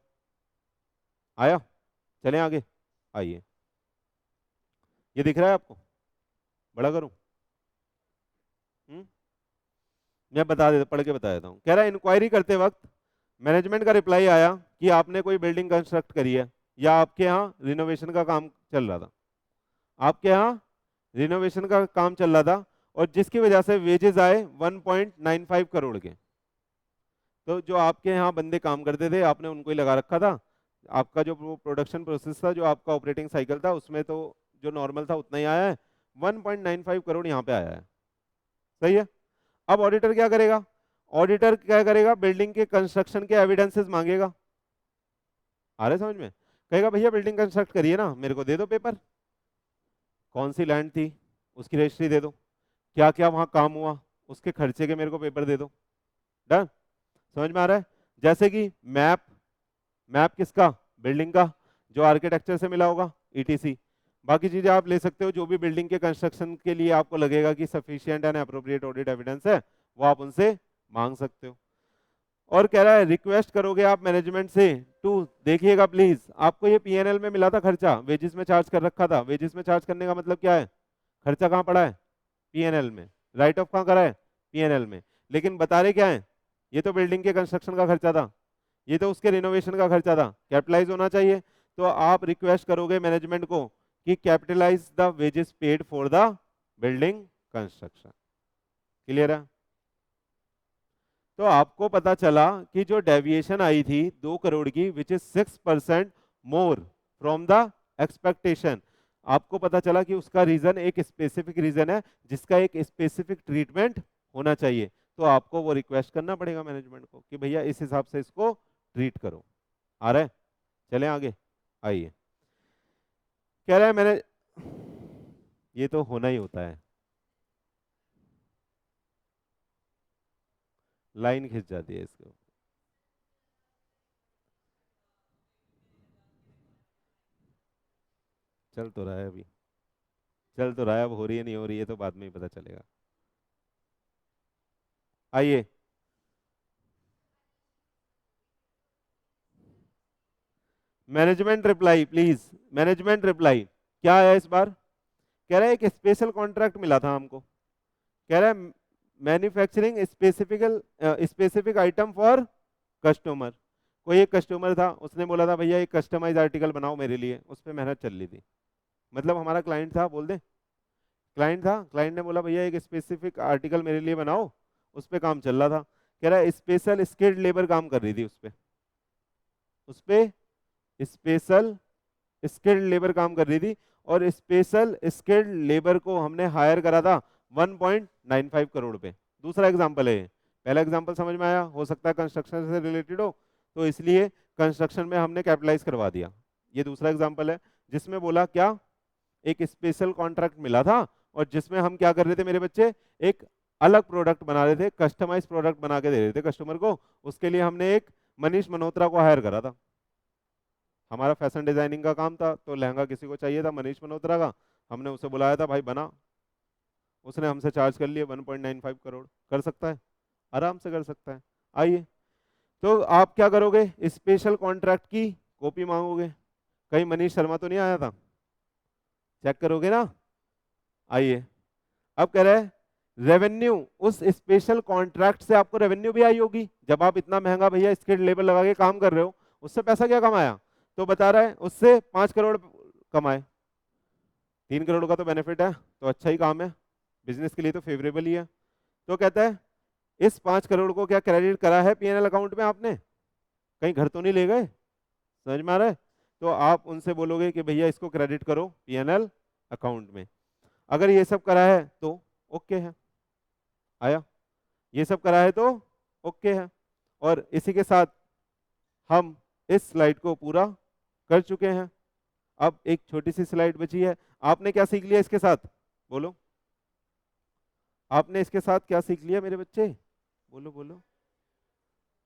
आया, चलें आगे। आइए, ये दिख रहा है आपको, बड़ा करूं? मैं बता देता, पढ़ के बता देता हूँ। कह रहा है इंक्वायरी करते वक्त मैनेजमेंट का रिप्लाई आया कि आपने कोई बिल्डिंग कंस्ट्रक्ट करी है या आपके यहाँ रिनोवेशन का काम चल रहा था, आपके यहाँ रिनोवेशन का काम चल रहा था, और जिसकी वजह से वेजेस आए 1.95 करोड़ के। तो जो आपके यहाँ बंदे काम करते थे, आपने उनको ही लगा रखा था, आपका जो प्रोडक्शन प्रोसेस था, जो आपका ऑपरेटिंग साइकिल था, उसमें तो जो नॉर्मल था उतना ही आया है, 1.95 करोड़ यहाँ पे आया है, सही है। अब ऑडिटर क्या करेगा, ऑडिटर क्या करेगा, बिल्डिंग के कंस्ट्रक्शन के एविडेंसेस मांगेगा। आ रहे समझ में? कहेगा भैया बिल्डिंग कंस्ट्रक्ट करिए ना, मेरे को दे दो पेपर, कौन सी लैंड थी उसकी रजिस्ट्री दे दो, क्या क्या वहां काम हुआ उसके खर्चे के मेरे को पेपर दे दो। डन, समझ में आ रहा है? जैसे कि मैप, मैप किसका, बिल्डिंग का, जो आर्किटेक्चर से मिला होगा, ईटीसी। बाकी चीजें आप ले सकते हो, जो भी बिल्डिंग के कंस्ट्रक्शन के लिए आपको लगेगा कि sufficient and appropriate audit evidence है, वो आप उनसे मांग सकते हो। और कह रहा है रिक्वेस्ट करोगे आप मैनेजमेंट से टू, देखिएगा प्लीज, आपको ये पीएनएल में मिला था खर्चा, वेजेस में चार्ज कर रखा था। वेजेस में चार्ज करने का मतलब क्या है, खर्चा कहाँ पड़ा है, पीएनएल में। राइट ऑफ कहाँ करा है, पीएनएल में। लेकिन बता रहे क्या है, ये तो बिल्डिंग के कंस्ट्रक्शन का खर्चा था, ये तो उसके रिनोवेशन का खर्चा था, कैपिटलाइज होना चाहिए। तो आप रिक्वेस्ट करोगे मैनेजमेंट को कि capitalise the wages paid for the building construction. Clear है? तो आपको पता चला कि जो डेविएशन आई थी 2 करोड़ की, which is 6% more from the expectation, आपको पता चला कि उसका रीजन एक स्पेसिफिक रीजन है, जिसका एक स्पेसिफिक ट्रीटमेंट होना चाहिए। तो आपको वो रिक्वेस्ट करना पड़ेगा मैनेजमेंट को कि भैया इस हिसाब से इसको ट्रीट करो। आ रहा है? चलें आगे। आइए, कह रहा है मैंने, ये तो होना ही होता है, लाइन खिंच जाती है इसको। चल तो रहा है अभी, चल तो रहा है, अब हो रही है नहीं हो रही है तो बाद में ही पता चलेगा। आइए, management reply please, management reply क्या आया इस बार? कह रहा है एक स्पेशल कॉन्ट्रैक्ट मिला था हमको, कह रहा है manufacturing specifical specific item for customer. कोई एक कस्टमर था, उसने बोला था भैया एक कस्टमाइज आर्टिकल बनाओ मेरे लिए, उस पर मेहनत चल रही थी। मतलब हमारा क्लाइंट था, बोल दे, क्लाइंट था, क्लाइंट ने बोला भैया एक स्पेसिफिक आर्टिकल मेरे लिए बनाओ, उस पर काम चल रहा था। कह रहा है स्पेशल स्किल्ड लेबर काम कर रही थी उस पे स्पेशल स्किल्ड लेबर काम कर रही थी, और स्पेशल स्किल्ड लेबर को हमने हायर करा था 1.95 करोड़ पे। दूसरा एग्जांपल है, पहला एग्जांपल समझ में आया, हो सकता है कंस्ट्रक्शन से रिलेटेड हो, तो इसलिए कंस्ट्रक्शन में हमने कैपिटलाइज करवा दिया। ये दूसरा एग्जांपल है जिसमें बोला क्या, एक स्पेशल कॉन्ट्रैक्ट मिला था, और जिसमें हम क्या कर रहे थे मेरे बच्चे, एक अलग प्रोडक्ट बना रहे थे, कस्टमाइज प्रोडक्ट बना के दे रहे थे कस्टमर को। उसके लिए हमने एक मनीष मल्होत्रा को हायर करा था। हमारा फैशन डिजाइनिंग का काम था, तो लहंगा किसी को चाहिए था मनीष मल्होत्रा का, हमने उसे बुलाया था, भाई बना, उसने हमसे चार्ज कर लिया 1.95 करोड़। कर सकता है, आराम से कर सकता है। आइए, तो आप क्या करोगे, स्पेशल कॉन्ट्रैक्ट की कॉपी मांगोगे, कहीं मनीष शर्मा तो नहीं आया था, चेक करोगे ना। आइए, अब कह रहे हैं रेवेन्यू, उस स्पेशल कॉन्ट्रैक्ट से आपको रेवेन्यू भी आई होगी, जब आप इतना महंगा भैया स्किल्ड लेबर लगा के काम कर रहे हो, उससे पैसा क्या कमाया, तो बता रहा है उससे 5 करोड़ कमाए। 3 करोड़ का तो बेनिफिट है, तो अच्छा ही काम है, बिजनेस के लिए तो फेवरेबल ही है। तो कहता है इस 5 करोड़ को क्या क्रेडिट करा है पीएनएल अकाउंट में आपने, कहीं घर तो नहीं ले गए? समझ में आ रहा है? तो आप उनसे बोलोगे कि भैया इसको क्रेडिट करो पीएनएल अकाउंट में। अगर ये सब करा है तो ओके है, आया, ये सब करा है तो ओके है। और इसी के साथ हम इस स्लाइड को पूरा कर चुके हैं। अब एक छोटी सी स्लाइड बची है। आपने क्या सीख लिया इसके साथ, बोलो, आपने इसके साथ क्या सीख लिया मेरे बच्चे, बोलो बोलो।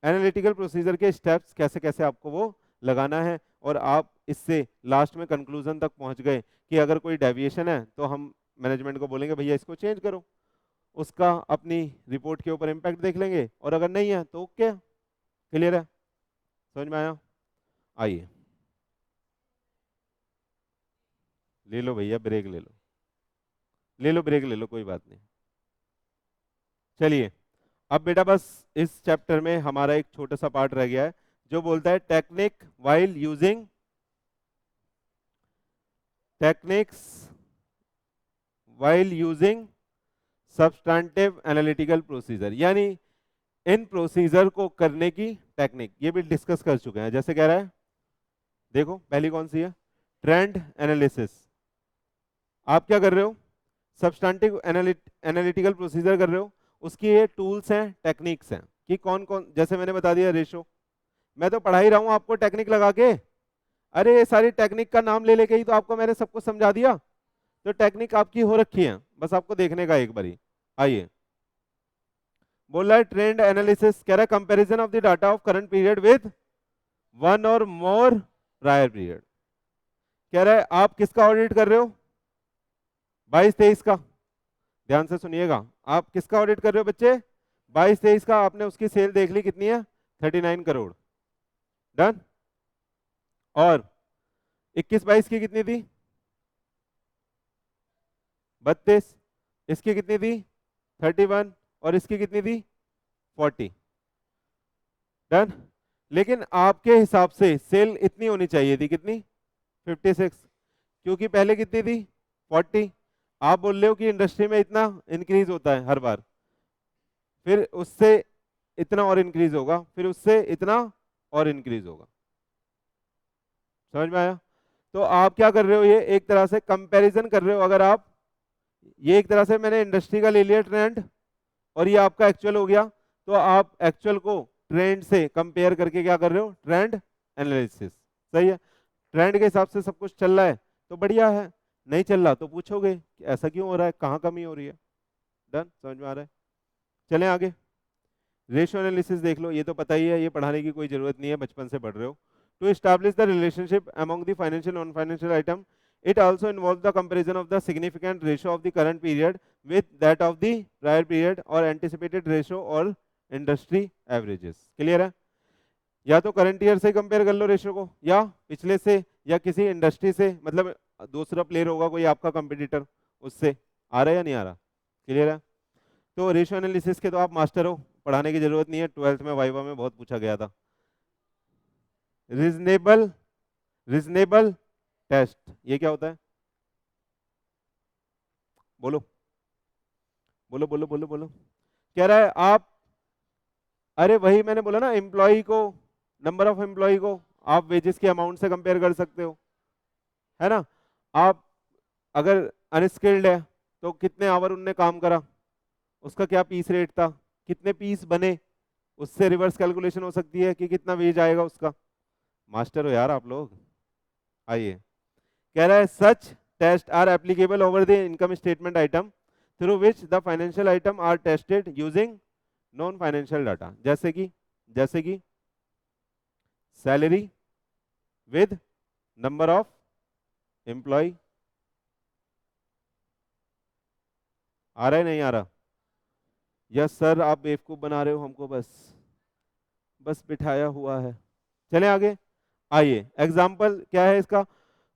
एनालिटिकल प्रोसीजर के स्टेप्स कैसे कैसे आपको वो लगाना है, और आप इससे लास्ट में कंक्लूजन तक पहुंच गए कि अगर कोई डेविएशन है तो हम मैनेजमेंट को बोलेंगे भैया इसको चेंज करो, उसका अपनी रिपोर्ट के ऊपर इम्पैक्ट देख लेंगे, और अगर नहीं है तो ओके, क्लियर है, समझ में आया। आइए ले लो भैया ब्रेक ले लो, ले लो ब्रेक ले लो, कोई बात नहीं। चलिए अब बेटा बस इस चैप्टर में हमारा एक छोटा सा पार्ट रह गया है जो बोलता है technique while using techniques while using substantive analytical procedure, यानी इन प्रोसीजर को करने की टेक्निक, ये भी डिस्कस कर चुके हैं। जैसे कह रहा है, देखो पहली कौन सी है, ट्रेंड एनालिसिस। आप क्या कर रहे हो, सब्सटैंटिव एनालिटिकल प्रोसीजर कर रहे हो, उसकी ये टूल्स हैं, टेक्निक्स हैं कि कौन कौन, जैसे मैंने बता दिया रेशो, मैं तो पढ़ा ही रहा हूं आपको टेक्निक लगा के, अरे ये सारी टेक्निक का नाम ले लेके ही तो आपको मैंने सब कुछ समझा दिया, तो टेक्निक आपकी हो रखी है, बस आपको देखने का एक बारी। आइए बोल रहा है ट्रेंड एनालिसिस, कह रहा है comparison of the data of current period with one और मोर प्रायर पीरियड। कह रहा है आप किसका ऑडिट कर रहे हो, 22-23 का, ध्यान से सुनिएगा, आप किसका ऑडिट कर रहे हो बच्चे, 22-23 का। आपने उसकी सेल देख ली कितनी है, 39 करोड़, डन। और 21-22 की कितनी थी, 32, इसकी कितनी थी 31, और इसकी कितनी थी 40, डन। लेकिन आपके हिसाब से सेल इतनी होनी चाहिए थी, कितनी 56, क्योंकि पहले कितनी थी 40। आप बोल रहे हो कि इंडस्ट्री में इतना इंक्रीज होता है हर बार, फिर उससे इतना और इंक्रीज होगा, फिर उससे इतना और इंक्रीज होगा, समझ में आया। तो आप क्या कर रहे हो, ये एक तरह से कंपैरिजन कर रहे हो। अगर आप, ये एक तरह से मैंने इंडस्ट्री का ले लिया ट्रेंड, और ये आपका एक्चुअल हो गया, तो आप एक्चुअल को ट्रेंड से कंपेयर करके क्या कर रहे हो, ट्रेंड एनालिसिस, सही है। ट्रेंड के हिसाब से सब कुछ चल रहा है तो बढ़िया है, नहीं चल रहा तो पूछोगे कि ऐसा क्यों हो रहा है, कहाँ कमी हो रही है, डन, समझ में आ रहा है। चलें आगे, रेशियो एनालिसिस देख लो, ये तो पता ही है, ये पढ़ाने की कोई जरूरत नहीं है, बचपन से पढ़ रहे हो। To establish the relationship among the financial non financial item, it also involves the comparison of the significant ratio of the current period with that of the prior period or anticipated ratio or industry averages, clear है। या तो current year से compare कर लो ratio को, या पिछले से, या किसी इंडस्ट्री से, मतलब दूसरा प्लेयर होगा कोई आपका कंपटीटर, उससे। आ रहा है या नहीं आ रहा, क्लियर है। तो रेशियो एनालिसिस के तो आप मास्टर हो, पढ़ाने की जरूरत नहीं है, 12th में वाइवा में बहुत पूछा गया था। रीजनेबल रीजनेबल टेस्ट, ये क्या होता है, बोलो बोलो बोलो बोलो बोलो। कह रहा है आप, अरे वही मैंने बोला ना, एम्प्लॉय को, नंबर ऑफ एम्प्लॉय को आप वेजेस के अमाउंट से कंपेयर कर सकते हो, है ना। आप अगर अनस्किल्ड है तो कितने आवर उनने काम करा, उसका क्या पीस रेट था, कितने पीस बने, उससे रिवर्स कैलकुलेशन हो सकती है कि कितना वेज आएगा उसका। मास्टर हो यार आप लोग। आइए, कह रहा है such test are applicable over the income statement item through which the financial item are tested using non financial data, जैसे कि salary with number of employ. आ रहा है नहीं आ रहा, यस सर आप बेवकूफ बना रहे हो हमको, बस बिठाया हुआ है। चलें आगे, आइए एग्जाम्पल क्या है इसका,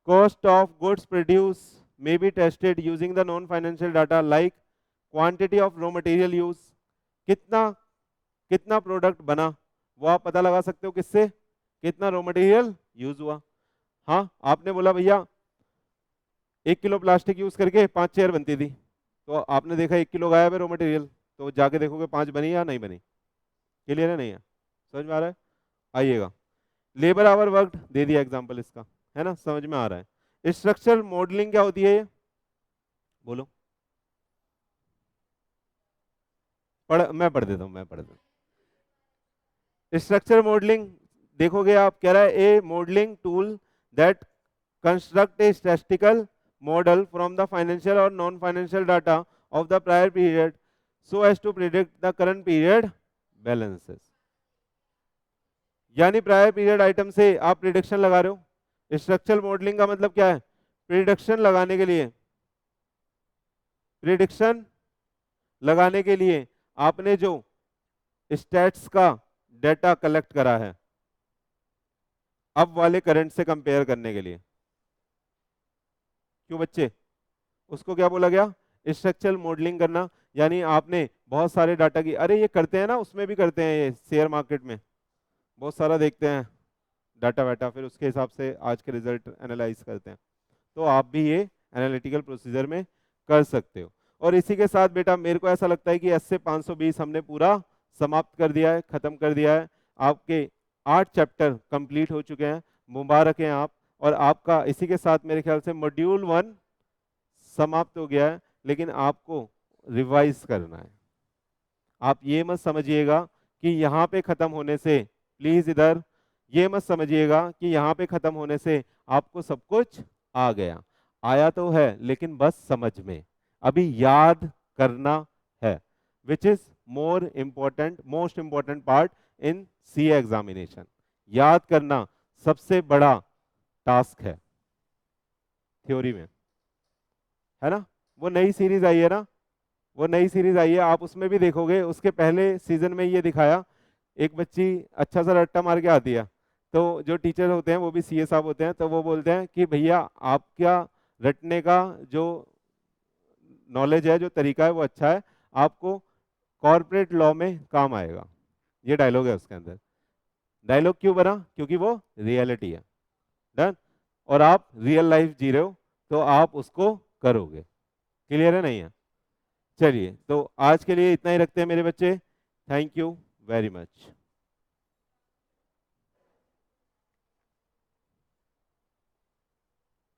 cost of goods produce may be tested using the non financial data like quantity of raw material use, कितना कितना प्रोडक्ट बना वो आप पता लगा सकते हो किससे, कितना रॉ मटेरियल यूज हुआ। हाँ आपने बोला भैया 1 किलो प्लास्टिक यूज करके 5 चेयर बनती थी, तो आपने देखा 1 किलो गायब है रॉ मटेरियल, तो जाके देखोगे 5 बनी या नहीं बनी, क्लियर है नहीं है, समझ में आ रहा है। आइएगा, लेबर आवर वर्कड दे दिया एग्जांपल इसका, है ना, समझ में आ रहा है। स्ट्रक्चरल मॉडलिंग क्या होती है ये बोलो, मैं पढ़ देता हूँ। स्ट्रक्चर मॉडलिंग देखोगे आप, कह रहा है a modelling tool that construct a statistical model from the financial और non financial data of the prior period so as to predict the current period balances. यानी प्रायर पीरियड आइटम से आप prediction लगा रहे हो। स्ट्रक्चरल मॉडलिंग का मतलब क्या है, प्रिडिक्शन लगाने के लिए, प्रिडिक्शन लगाने के लिए आपने जो स्टैट्स का डेटा कलेक्ट करा है अब वाले करंट से कंपेयर करने के लिए, क्यों बच्चे, उसको क्या बोला गया, स्ट्रक्चरल मॉडलिंग करना। यानी आपने बहुत सारे डाटा की, अरे ये करते हैं ना, उसमें भी करते हैं, ये शेयर मार्केट में बहुत सारा देखते हैं डाटा वाटा, फिर उसके हिसाब से आज के रिजल्ट एनालाइज करते हैं। तो आप भी ये एनालिटिकल प्रोसीजर में कर सकते हो। और इसी के साथ बेटा मेरे को ऐसा लगता है कि 80 से 520 हमने पूरा समाप्त कर दिया है, खत्म कर दिया है। आपके 8 चैप्टर कंप्लीट हो चुके हैं, मुबारक हैं आप। और आपका इसी के साथ मेरे ख्याल से मॉड्यूल 1 समाप्त हो गया है, लेकिन आपको रिवाइज करना है। आप ये मत समझिएगा कि यहाँ पे खत्म होने से, प्लीज इधर ये मत समझिएगा कि यहाँ पे खत्म होने से आपको सब कुछ आ गया, आया तो है लेकिन बस समझ में, अभी याद करना है, which is more important, most important part in CA examination. याद करना सबसे बड़ा टास्क है थ्योरी में, है ना। वो नई सीरीज आई है ना, वो नई सीरीज आई है, आप उसमें भी देखोगे, उसके पहले सीजन में ये दिखाया, एक बच्ची अच्छा सा रट्टा मार के आती है, तो जो टीचर होते हैं वो भी सीए साहब होते हैं, तो वो बोलते हैं कि भैया आपका रटने का जो नॉलेज है, जो तरीका है वो अच्छा है, आपको कॉर्पोरेट लॉ में काम आएगा। ये डायलॉग है उसके अंदर। डायलॉग क्यों बना, क्योंकि वो रियलिटी है। डन। और आप रियल लाइफ जी रहे हो तो आप उसको करोगे। क्लियर है, नहीं है? चलिए, तो आज के लिए इतना ही रखते हैं मेरे बच्चे। Thank you very much.